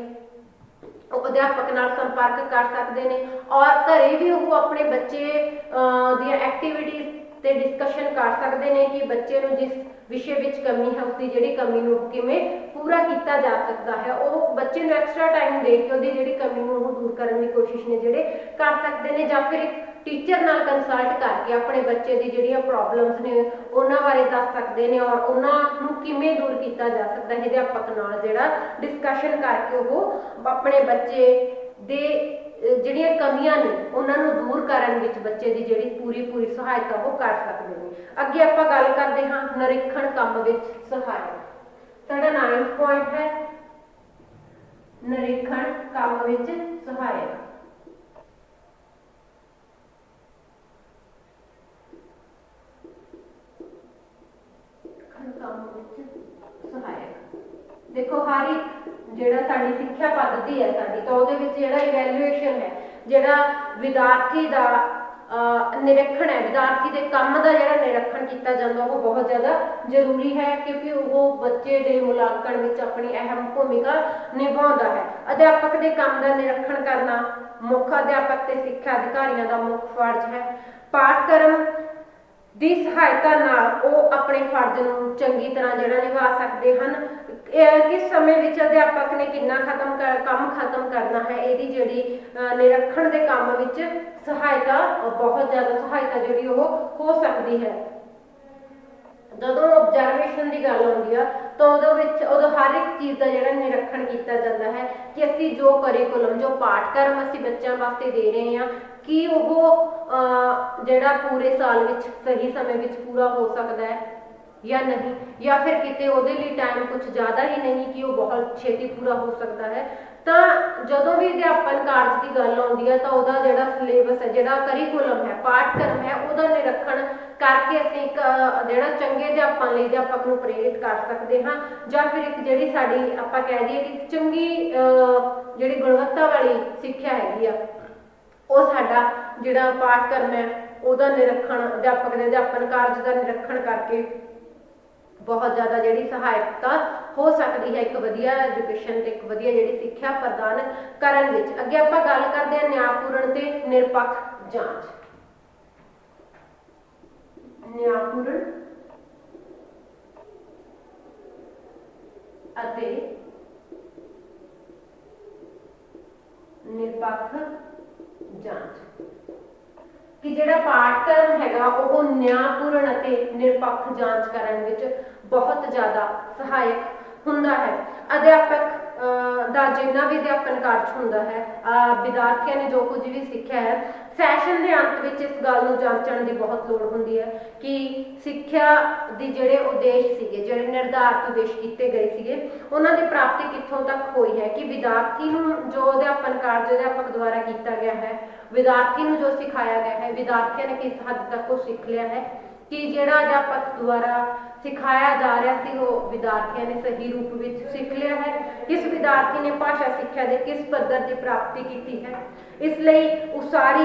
ਉਹ ਅਧਿਆਪਕ ਨਾਲ ਸੰਪਰਕ ਕਰ ਸਕਦੇ ਨੇ ਔਰ ਘਰੇ ਵੀ ਉਹ ਆਪਣੇ ਬੱਚੇ ਦੀਆਂ ਐਕਟੀਵਿਟੀਜ਼ ਤੇ ਡਿਸਕਸ਼ਨ ਕਰ ਸਕਦੇ ਨੇ ਕਿ ਬੱਚੇ ਨੂੰ ਜਿਸ ਵਿਸ਼ੇ ਵਿੱਚ ਕਮੀ ਹੈ ਉਸਦੀ ਜਿਹੜੀ ਕਮੀ ਨੂੰ ਕਿਵੇਂ ਪੂਰਾ ਕੀਤਾ ਜਾ ਸਕਦਾ ਹੈ। ਉਹ ਬੱਚੇ ਨੂੰ ਐਕਸਟਰਾ ਟਾਈਮ ਦੇ ਕੇ ਉਹਦੀ ਜਿਹੜੀ ਕਮੀ ਨੂੰ ਉਹ ਦੂਰ ਕਰਨ ਦੀ ਕੋਸ਼ਿਸ਼ ਨੇ ਜਿਹੜੇ ਕਰ ਸਕਦੇ ਨੇ, ਜਾਂ ਫਿਰ ਇੱਕ ਟੀਚਰ ਨਾਲ ਕੰਸਲਟ ਕਰਕੇ ਆਪਣੇ ਬੱਚੇ ਦੀ ਜਿਹੜੀਆਂ ਪ੍ਰੋਬਲਮਸ ਨੇ ਉਹਨਾਂ ਬਾਰੇ ਦੱਸ ਸਕਦੇ ਨੇ ਔਰ ਉਹਨਾਂ ਨੂੰ ਕਿਵੇਂ ਦੂਰ ਕੀਤਾ ਜਾ ਸਕਦਾ ਹੈ। ਅਧਿਆਪਕ ਨਾਲ ਜਿਹੜਾ ਡਿਸਕਸ਼ਨ ਕਰਕੇ ਉਹ ਆਪਣੇ ਬੱਚੇ ਦੇ ਜਿਹੜੀਆਂ ਕਮੀਆਂ ਨੇ ਉਹਨਾਂ ਨੂੰ ਦੂਰ ਕਰਨ ਵਿੱਚ ਬੱਚੇ ਦੀ ਜਿਹੜੀ ਪੂਰੀ ਸਹਾਇਤਾ ਉਹ ਕਰ ਸਕਦੇ ਨੇ। ਅੱਗੇ ਆਪਾਂ ਗੱਲ ਕਰਦੇ ਹਾਂ ਨਿਰੀਖਣ ਕੰਮ ਵਿੱਚ ਸਹਾਇਕ। ਸਾਡਾ 9th ਪੁਆਇੰਟ ਹੈ ਨਿਰੀਖਣ ਕੰਮ ਵਿੱਚ ਸਹਾਇਕ। ਕੰਮ ਵਿੱਚ ਸਹਾਇਕ ਦੇਖੋ ਹਰ ਇੱਕ ਜਿਹੜਾ ਸਾਡੀ ਸਿੱਖਿਆ ਪੱਧਤੀ ਹੈ ਸਾਡੀ ਤਾਂ ਉਹਦੇ ਵਿੱਚ ਜਿਹੜਾ ਇਵੈਲੂਏਸ਼ਨ ਹੈ, ਜਿਹੜਾ ਵਿਦਿਆਰਥੀ ਦਾ ਨਿਰੀਖਣ ਹੈ, ਵਿਦਿਆਰਥੀ ਦੇ ਕੰਮ ਦਾ ਜਿਹੜਾ ਨਿਰੀਖਣ ਕੀਤਾ ਜਾਂਦਾ ਉਹ ਬਹੁਤ ਜ਼ਿਆਦਾ ਜ਼ਰੂਰੀ ਹੈ ਕਿਉਂਕਿ ਉਹ ਬੱਚੇ ਦੇ ਮੁਲਾਂਕਣ ਵਿੱਚ ਆਪਣੀ ਅਹਿਮ ਭੂਮਿਕਾ ਨਿਭਾਉਂਦਾ ਹੈ। ਅਧਿਆਪਕ ਦੇ ਕੰਮ ਦਾ ਨਿਰੀਖਣ ਕਰਨਾ ਮੁੱਖ ਅਧਿਆਪਕ ਤੇ ਸਿੱਖਿਆ ਅਧਿਕਾਰੀਆਂ ਦਾ ਮੁੱਖ ਫਰਜ਼ ਹੈ। ਪਾਠਕ੍ਰਮ ਦੀ ਸਹਾਇਤਾ ਨਾਲ ਉਹ ਆਪਣੇ ਫਰਜ਼ ਨੂੰ ਚੰਗੀ ਤਰ੍ਹਾਂ ਜਿਹੜਾ ਨਿਭਾ ਸਕਦੇ ਹਨ। ਕਿਸ ਸਮੇਂ ਵਿੱਚ ਅਧਿਆਪਕ ਨੇ ਕਿੰਨਾ ਕੰਮ ਖਤਮ ਕਰਨਾ ਹੈ, ਇਹਦੀ ਜਿਹੜੀ ਨਿਰੀਖਣ ਦੇ ਕੰਮ ਵਿੱਚ ਸਹਾਇਤਾ ਬਹੁਤ ਜ਼ਿਆਦਾ ਸਹਾਇਤਾ ਜਿਹੜੀ ਉਹ ਹੋ ਸਕਦੀ ਹੈ। ਜਦੋਂ ਆਬਜ਼ਰਵੇਸ਼ਨ ਦੀ ਗੱਲ ਆਉਂਦੀ ਆ ਤਾਂ ਉਦੋਂ ਹਰ ਇੱਕ ਚੀਜ਼ ਦਾ ਜਿਹੜਾ ਨਿਰੀਖਣ ਕੀਤਾ ਜਾਂਦਾ ਹੈ ਕਿ ਅਸੀਂ ਜੋ ਕਰਿਕੂਲਮ ਜੋ ਪਾਠਕ੍ਰਮ ਅਸੀਂ ਬੱਚਿਆਂ ਵਾਸਤੇ ਦੇ ਰਹੇ ਹਾਂ ਕਿ ਉਹ ਜਿਹੜਾ ਪੂਰੇ ਸਾਲ ਵਿੱਚ ਸਹੀ ਸਮੇਂ ਵਿੱਚ ਪੂਰਾ ਹੋ ਸਕਦਾ ਹੈ ਜਾਂ ਨਹੀਂ, ਜਾਂ ਫਿਰ ਕਿਤੇ ਉਹਦੇ ਲਈ ਟਾਈਮ ਕੁਝ ਜ਼ਿਆਦਾ ਹੀ ਨਹੀਂ ਕਿ ਉਹ ਬਹੁਤ ਛੇਤੀ ਪੂਰਾ ਹੋ ਸਕਦਾ ਹੈ। ਤਾਂ ਜਦੋਂ ਵੀ ਅਧਿਆਪਨ ਕਾਰਜ ਦੀ ਗੱਲ ਆਉਂਦੀ ਹੈ ਤਾਂ ਉਹਦਾ ਜਿਹੜਾ ਸਿਲੇਬਸ ਹੈ, ਜਿਹੜਾ ਕਰਿਕੂਲਮ ਹੈ, ਪਾਠਕ੍ਰਮ ਹੈ, ਉਹਦਾ ਨਿਰੀਖਣ ਕਰਕੇ ਅਸੀਂ ਇੱਕ ਜਿਹੜਾ ਚੰਗੇ ਅਧਿਆਪਨ ਲਈ ਅਧਿਆਪਕ ਨੂੰ ਪ੍ਰੇਰਿਤ ਕਰ ਸਕਦੇ ਹਾਂ, ਜਾਂ ਫਿਰ ਇੱਕ ਜਿਹੜੀ ਸਾਡੀ ਆਪਾਂ ਕਹਿ ਦਈਏ ਕਿ ਚੰਗੀ ਜਿਹੜੀ ਗੁਣਵੱਤਾ ਵਾਲੀ ਸਿੱਖਿਆ ਹੈਗੀ ਆ ਉਹ ਸਾਡਾ ਜਿਹੜਾ ਪਾਠਕ੍ਰਮ ਹੈ ਉਹਦਾ ਨਿਰੀਖਣ ਅਧਿਆਪਕ ਦੇ ਅਧਿਆਪਨ ਕਾਰਜ ਦਾ ਨਿਰੀਖਣ ਕਰਕੇ ਬਹੁਤ ਜ਼ਿਆਦਾ ਜਿਹੜੀ ਸਹਾਇਤਾ ਹੋ ਸਕਦੀ ਹੈ ਇੱਕ ਵਧੀਆ ਐਜੂਕੇਸ਼ਨ ਤੇ ਇੱਕ ਵਧੀਆ ਜਿਹੜੀ ਸਿੱਖਿਆ ਪ੍ਰਦਾਨ ਕਰਨ ਵਿੱਚ। ਅੱਗੇ ਆਪਾਂ ਗੱਲ ਕਰਦੇ ਹਾਂ ਨਿਆਂਪੂਰਨ ਤੇ ਨਿਰਪੱਖ ਜਾਂਚ। ਨਿਆਂਪੂਰਨ ਅਤੇ ਨਿਰਪੱਖ ਜਾਂਚ ਕਿ ਜਿਹੜਾ ਪਾਠਕ੍ਰਮ ਹੈਗਾ ਉਹ ਨਿਆਂਪੂਰਨ ਅਤੇ ਨਿਰਪੱਖ ਜਾਂਚ ਕਰਨ ਵਿੱਚ ਬਹੁਤ ਜ਼ਿਆਦਾ ਸਹਾਇਕ ਹੁੰਦਾ ਹੈ। ਅਧਿਆਪਕ ਦਾ ਜਿੰਨਾ ਵੀ ਅਧਿਆਪਨ ਕਾਰਜ ਹੁੰਦਾ ਹੈ, ਵਿਦਿਆਰਥੀਆਂ ਨੇ ਜੋ ਕੁਝ ਵੀ ਸਿੱਖਿਆ ਹੈ, ਸੈਸ਼ਨ ਦੇ ਅੰਤ ਵਿੱਚ ਇਸ ਗੱਲ ਨੂੰ ਜਾਂਚਣ ਦੀ ਬਹੁਤ ਲੋੜ ਹੁੰਦੀ ਹੈ ਕਿ ਸਿੱਖਿਆ ਦੇ ਜਿਹੜੇ ਉਦੇਸ਼ ਸੀਗੇ, ਜਿਹੜੇ ਨਿਰਧਾਰਿਤ ਉਦੇਸ਼ ਕੀਤੇ ਗਏ ਸੀਗੇ, ਉਹਨਾਂ ਦੀ ਪ੍ਰਾਪਤੀ ਕਿੱਥੋਂ ਤੱਕ ਹੋਈ ਹੈ, ਕਿ ਵਿਦਿਆਰਥੀ ਨੂੰ ਜੋ ਅਧਿਆਪਨ ਕਾਰਜ ਅਧਿਆਪਕ ਦੁਆਰਾ ਕੀਤਾ ਗਿਆ ਹੈ, ਵਿਦਿਆਰਥੀ ਨੂੰ ਜੋ ਸਿਖਾਇਆ ਗਿਆ ਹੈ, ਵਿਦਿਆਰਥੀਆਂ ਨੇ ਕਿਸ ਹੱਦ ਤੱਕ ਉਹ ਸਿੱਖ ਲਿਆ ਹੈ, ਕਿ ਜਿਹੜਾ ਅਧਿਆਪਕ ਦੁਆਰਾ ਸਿਖਾਇਆ ਜਾ ਰਿਹਾ ਸੀ ਉਹ ਵਿਦਿਆਰਥੀਆਂ ਨੇ ਸਹੀ ਰੂਪ ਵਿੱਚ ਸਿੱਖ ਲਿਆ ਹੈ, ਕਿਸ ਵਿਦਿਆਰਥੀ ਨੇ ਭਾਸ਼ਾ ਸਿੱਖਿਆ ਦੇ ਕਿਸ ਪੱਧਰ ਦੀ ਪ੍ਰਾਪਤੀ ਕੀਤੀ ਹੈ। ਇਸ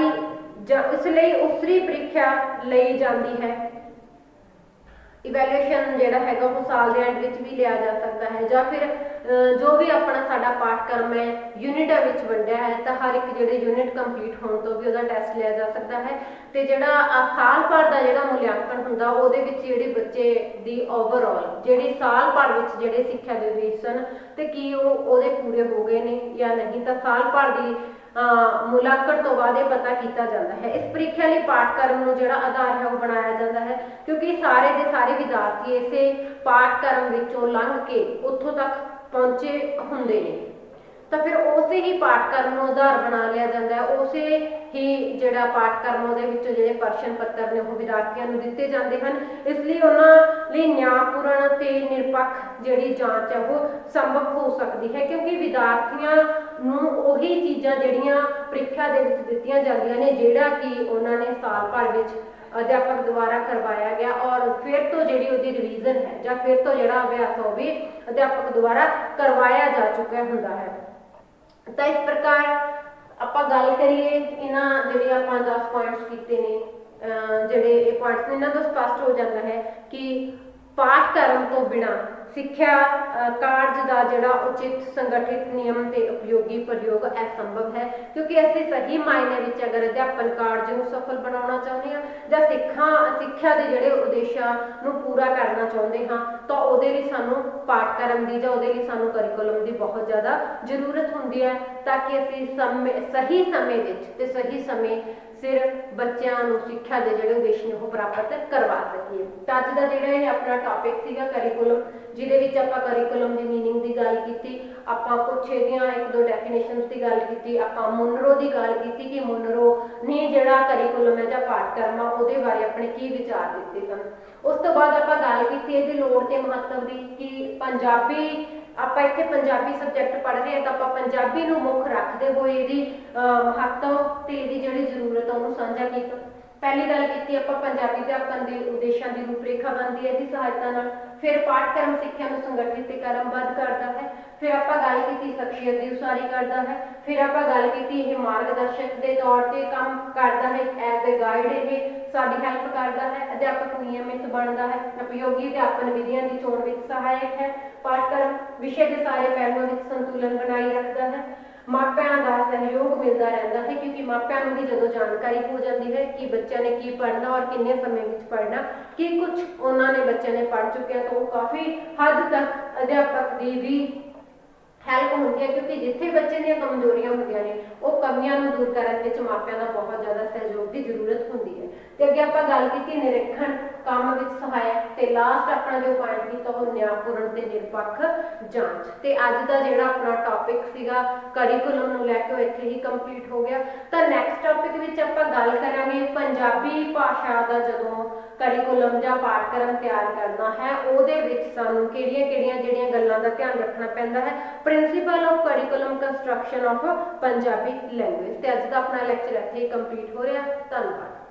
ਲਈ ਉਸਰੀ ਪ੍ਰੀਖਿਆ ਲਈ ਜਾਂਦੀ ਹੈ। ਇਵੈਲੂਏਸ਼ਨ ਜਿਹੜਾ ਹੈਗਾ ਉਹ ਸਾਲ ਦੇ ਐਂਡ ਵਿੱਚ ਵੀ ਲਿਆ ਜਾ ਸਕਦਾ ਹੈ, ਜਾਂ ਫਿਰ ਜੋ ਵੀ ਆਪਣਾ ਸਾਡਾ ਪਾਠਕ੍ਰਮ ਹੈ ਯੂਨਿਟਾਂ ਵਿੱਚ ਵੰਡਿਆ ਹੈ ਤਾਂ ਹਰ ਇੱਕ ਜਿਹੜੇ ਯੂਨਿਟ ਕੰਪਲੀਟ ਹੋਣ ਤੋਂ ਵੀ ਉਹਦਾ ਟੈਸਟ ਲਿਆ ਜਾ ਸਕਦਾ ਹੈ। ਤੇ ਜਿਹੜਾ ਸਾਲ ਭਰ ਦਾ ਜਿਹੜਾ ਮੁਲਾਂਕਣ ਹੁੰਦਾ ਉਹਦੇ ਵਿੱਚ ਜਿਹੜੇ ਬੱਚੇ ਦੀ ਓਵਰਆਲ ਜਿਹੜੀ ਸਾਲ ਭਰ ਵਿੱਚ ਜਿਹੜੇ ਸਿੱਖਿਆ ਦੇ ਉਦੇਸ਼ ਸਨ ਤੇ ਕੀ ਉਹ ਉਹਦੇ ਪੂਰੇ ਹੋ ਗਏ ਨੇ ਜਾਂ ਨਹੀਂ, ਤਾਂ ਸਾਲ ਭਰ ਦੀ ਮੁਲਾਂਕਣ ਤੋਂ ਬਾਅਦ ਇਹ ਪਤਾ ਕੀਤਾ ਜਾਂਦਾ ਹੈ। ਇਸ ਪ੍ਰੀਖਿਆ ਲਈ ਪਾਠਕ੍ਰਮ ਨੂੰ ਜਿਹੜਾ ਆਧਾਰ ਹੈ ਉਹ ਬਣਾਇਆ ਜਾਂਦਾ ਹੈ, ਕਿਉਂਕਿ ਸਾਰੇ ਦੇ ਸਾਰੇ ਵਿਦਿਆਰਥੀ ਇਸੇ ਪਾਠਕ੍ਰਮ ਵਿੱਚੋਂ ਲੰਘ ਕੇ ਉੱਥੋਂ ਤੱਕ ਪਹੁੰਚੇ ਹੁੰਦੇ ਨੇ, ਤਾਂ ਫਿਰ ਉਸੇ ਹੀ ਪਾਠਕ੍ਰਮ ਨੂੰ ਆਧਾਰ ਬਣਾ ਲਿਆ ਜਾਂਦਾ ਹੈ, ਉਸੇ ਹੀ ਜਿਹੜਾ ਪਾਠਕ੍ਰਮ ਉਹਦੇ ਵਿੱਚੋਂ ਜਿਹੜੇ ਪ੍ਰਸ਼ਨ ਪੱਤਰ ਨੇ ਉਹ ਵਿਦਿਆਰਥੀਆਂ ਨੂੰ ਦਿੱਤੇ ਜਾਂਦੇ ਹਨ। ਇਸ ਲਈ ਉਹਨਾਂ ਲਈ ਨਿਆਂਪੂਰਨ ਤੇ ਨਿਰਪੱਖ ਜਿਹੜੀ ਜਾਂਚ ਹੈ ਉਹ ਸੰਭਵ ਹੋ ਸਕਦੀ ਹੈ, ਕਿਉਂਕਿ ਵਿਦਿਆਰਥੀਆਂ ਨੂੰ ਉਹੀ ਚੀਜ਼ਾਂ ਜਿਹੜੀਆਂ ਪ੍ਰੀਖਿਆ ਦੇ ਵਿੱਚ ਦਿੱਤੀਆਂ ਜਾਂਦੀਆਂ ਨੇ ਜਿਹੜਾ ਕਿ ਉਹਨਾਂ ਨੇ ਸਾਲ ਭਰ ਵਿੱਚ ਅਧਿਆਪਕ ਦੁਆਰਾ ਕਰਵਾਇਆ ਗਿਆ ਔਰ ਫਿਰ ਤੋਂ ਜਿਹੜੀ ਉਹਦੀ ਰਿਵੀਜ਼ਨ ਹੈ ਜਾਂ ਫਿਰ ਤੋਂ ਜਿਹੜਾ ਅਭਿਆਸ ਉਹ ਵੀ ਅਧਿਆਪਕ ਦੁਆਰਾ ਕਰਵਾਇਆ ਜਾ ਚੁੱਕਿਆ ਹੁੰਦਾ ਹੈ। ਤਾਂ ਇਸ ਪ੍ਰਕਾਰ ਆਪਾਂ ਗੱਲ ਕਰੀਏ ਇਹਨਾਂ ਜਿਹੜੇ ਆਪਾਂ 10 ਪੁਆਇੰਟਸ ਕੀਤੇ ਨੇ, ਜਿਹੜੇ ਇਹ ਪੁਆਇੰਟਸ ਨੇ ਇਹਨਾਂ ਤੋਂ ਸਪਸ਼ਟ ਹੋ ਜਾਂਦਾ ਹੈ ਕਿ ਪਾਠਕ੍ਰਮ ਤੋਂ ਬਿਨਾਂ ਸਿੱਖਿਆ ਕਾਰਜ ਦਾ ਜਿਹੜਾ ਉਚਿਤ ਸੰਗਠਿਤ ਨਿਯਮ ਤੇ ਉਪਯੋਗੀ ਪ੍ਰਯੋਗ ਅਸੰਭਵ ਹੈ, ਕਿਉਂਕਿ ਅਸੀਂ ਸਹੀ ਮਾਇਨੇ ਵਿੱਚ ਅਗਰ ਅਧਿਆਪਨ ਕਾਰਜ ਨੂੰ ਸਫਲ ਬਣਾਉਣਾ ਚਾਹੁੰਦੇ ਹਾਂ ਜਾਂ ਸਿੱਖਿਆ ਦੇ ਜਿਹੜੇ ਉਦੇਸ਼ਾਂ ਨੂੰ ਪੂਰਾ ਕਰਨਾ ਚਾਹੁੰਦੇ ਹਾਂ ਤਾਂ ਉਹਦੇ ਲਈ ਸਾਨੂੰ ਪਾਠਕ੍ਰਮ ਦੀ ਜਾਂ ਉਹਦੇ ਲਈ ਸਾਨੂੰ ਕਰਿਕੂਲਮ ਦੀ ਬਹੁਤ ਜ਼ਿਆਦਾ ਜ਼ਰੂਰਤ ਹੁੰਦੀ ਹੈ, ਤਾਂ ਕਿ ਅਸੀਂ ਸਹੀ ਸਮੇਂ ਵਿੱਚ ਤੇ ਸਹੀ ਸਮੇਂ ਸਿਰ ਬੱਚਿਆਂ ਨੂੰ ਸਿੱਖਿਆ ਦੇ ਜਿਹੜੇ ਉਦੇਸ਼ ਨੇ ਉਹ ਪ੍ਰਾਪਤ ਕਰਵਾ ਸਕੀਏ। ਤਾਂ ਅੱਜ ਦਾ ਜਿਹੜਾ ਇਹ ਆਪਣਾ ਟੌਪਿਕ ਸੀਗਾ ਕਰਿਕੂਲਮ, ਜਿਹਦੇ ਵਿੱਚ ਆਪਾਂ ਕਰਿਕੂਲਮ ਦੀ ਮੀਨਿੰਗ ਦੀ ਗੱਲ ਕੀਤੀ, ਆਪਾਂ ਕੁਛ ਇਹਦੀਆਂ 1-2 ਡੈਫੀਨੇਸ਼ਨਸ ਦੀ ਗੱਲ ਕੀਤੀ, ਆਪਾਂ ਮੁਨਰੋ ਦੀ ਗੱਲ ਕੀਤੀ ਕਿ ਮੁਨਰੋ ਨੇ ਜਿਹੜਾ ਕਰਿਕੂਲਮ ਹੈ ਜਾਂ ਪਾਠਕ੍ਰਮ ਆ ਉਹਦੇ ਬਾਰੇ ਆਪਣੇ ਕੀ ਵਿਚਾਰ ਦਿੱਤੇ ਸਨ। ਉਸ ਤੋਂ ਬਾਅਦ ਆਪਾਂ ਗੱਲ ਕੀਤੀ ਇਹਦੀ ਲੋੜ ਤੇ ਮਹੱਤਵ ਦੀ ਕਿ ਪੰਜਾਬੀ ਆਪਾਂ ਇੱਥੇ ਪੰਜਾਬੀ ਸਬਜੈਕਟ ਪੜ੍ਹ ਰਹੇ ਹਾਂ ਤਾਂ ਆਪਾਂ ਪੰਜਾਬੀ ਨੂੰ ਮੁੱਖ ਰੱਖਦੇ ਹੋਏ ਇਹਦੀ ਮਹੱਤਵ ਤੇ ਇਹਦੀ ਜਿਹੜੀ ਜ਼ਰੂਰਤ ਆ ਉਹਨੂੰ ਸਾਂਝਾ ਕੀਤਾ। ਪਹਿਲੀ ਗੱਲ ਕੀਤੀ ਆਪਾਂ ਪੰਜਾਬੀ ਅਧਿਆਪਨ ਦੇ ਉਦੇਸ਼ਾਂ ਦੀ ਰੂਪਰੇਖਾ ਬਣਦੀ ਹੈ ਇਹਦੀ ਸਹਾਇਤਾ ਨਾਲ। ਫਿਰ ਪਾਠਕ੍ਰਮ ਸਿੱਖਿਆ ਨੂੰ ਸੰਗਠਿਤ ਤੇ ਕ੍ਰਮਬੱਧ ਕਰਦਾ ਹੈ। ਫਿਰ ਆਪਾਂ ਗੱਲ ਕੀਤੀ ਸ਼ਖਸੀਅਤ ਦੀ ਉਸਾਰੀ ਕਰਦਾ ਹੈ। ਫਿਰ ਆਪਾਂ ਗੱਲ ਕੀਤੀ ਇਹ ਮਾਰਗਦਰਸ਼ਕ ਦੇ ਤੌਰ ਤੇ ਕੰਮ ਕਰਦਾ ਹੈ, ਐਜ਼ ਏ ਗਾਈਡ ਇਹ ਸਾਡੀ ਹੈਲਪ ਕਰਦਾ ਹੈ। ਅਧਿਆਪਕ ਨਿਯਮਿਤ ਬਣਦਾ ਹੈ। ਉਪਯੋਗੀ ਅਧਿਆਪਨ ਵਿਧੀਆਂ ਦੀ ਚੋਣ ਵਿੱਚ ਸਹਾਇਕ ਹੈ। ਪਾਠਕ੍ਰਮ ਵਿਸ਼ੇ ਦੇ ਸਾਰੇ ਪਹਿਲੂਆਂ ਵਿੱਚ ਸੰਤੁਲਨ ਬਣਾਈ ਰੱਖਦਾ ਹੈ। ਮਾਪਿਆਂ ਦਾ ਸਹਿਯੋਗ ਮਿਲਦਾ ਰਹਿੰਦਾ ਹੈ, ਕਿਉਂਕਿ ਮਾਪਿਆਂ ਨੂੰ ਵੀ ਜਦੋਂ ਜਾਣਕਾਰੀ ਹੋ ਜਾਂਦੀ ਹੈ ਕਿ ਬੱਚਿਆਂ ਨੇ ਕੀ ਪੜ੍ਹਨਾ ਔਰ ਕਿੰਨੇ ਸਮੇਂ ਵਿੱਚ ਪੜ੍ਹਨਾ, ਕੀ ਕੁਝ ਉਹਨਾਂ ਨੇ ਬੱਚਿਆਂ ਨੇ ਪੜ੍ਹ ਚੁੱਕਿਆ, ਤਾਂ ਉਹ ਕਾਫੀ ਹੱਦ ਤੱਕ ਅਧਿਆਪਕ ਦੀ ਵੀ ਹੈਲਪ ਹੁੰਦੀ ਹੈ, ਕਿਉਂਕਿ ਜਿੱਥੇ ਬੱਚੇ ਦੀਆਂ ਕਮਜ਼ੋਰੀਆਂ ਹੁੰਦੀਆਂ ਨੇ ਉਹ ਕਮੀਆਂ ਨੂੰ ਦੂਰ ਕਰਨ ਵਿੱਚ ਮਾਪਿਆਂ ਦਾ ਬਹੁਤ ਜ਼ਿਆਦਾ ਸਹਿਯੋਗ ਦੀ ਜ਼ਰੂਰਤ ਹੁੰਦੀ ਹੈ। ਤੇ ਅੱਗੇ ਆਪਾਂ ਗੱਲ ਕੀਤੀ ਨਿਰੀਖਣ ਕੰਮ ਵਿੱਚ ਸਹਾਇਕ, ਤੇ ਲਾਸਟ ਆਪਣਾ ਜੋ ਪੁਆਇੰਟ ਕੀਤਾ ਉਹ ਨਿਆਂਪੂਰਨ ਤੇ ਨਿਰਪੱਖ ਜਾਂਚ। ਤੇ ਅੱਜ ਦਾ ਜਿਹੜਾ ਆਪਣਾ ਟੌਪਿਕ ਸੀਗਾ ਕਰਿਕੂਲਮ ਨੂੰ ਲੈ ਕੇ ਉਹ ਇੱਥੇ ਹੀ ਕੰਪਲੀਟ ਹੋ ਗਿਆ। ਤਾਂ ਨੈਕਸਟ ਟੌਪਿਕ ਵਿੱਚ ਆਪਾਂ ਗੱਲ ਕਰਾਂਗੇ ਪੰਜਾਬੀ ਭਾਸ਼ਾ ਦਾ ਜਦੋਂ ਕਰਿਕੂਲਮ ਜਾਂ ਪਾਠਕ੍ਰਮ ਤਿਆਰ ਕਰਨਾ ਹੈ ਉਹਦੇ ਵਿੱਚ ਸਾਨੂੰ ਕਿਹੜੀਆਂ ਜਿਹੜੀਆਂ ਗੱਲਾਂ ਦਾ ਧਿਆਨ ਰੱਖਣਾ ਪੈਂਦਾ ਹੈ। Principal of curriculum construction of Punjabi language. ਤੇ ਅੱਜ ਦਾ ਆਪਣਾ ਲੈਕਚਰ ਇੱਥੇ ਹੀ ਕੰਪਲੀਟ ਹੋ ਰਿਹਾ। ਧੰਨਵਾਦ।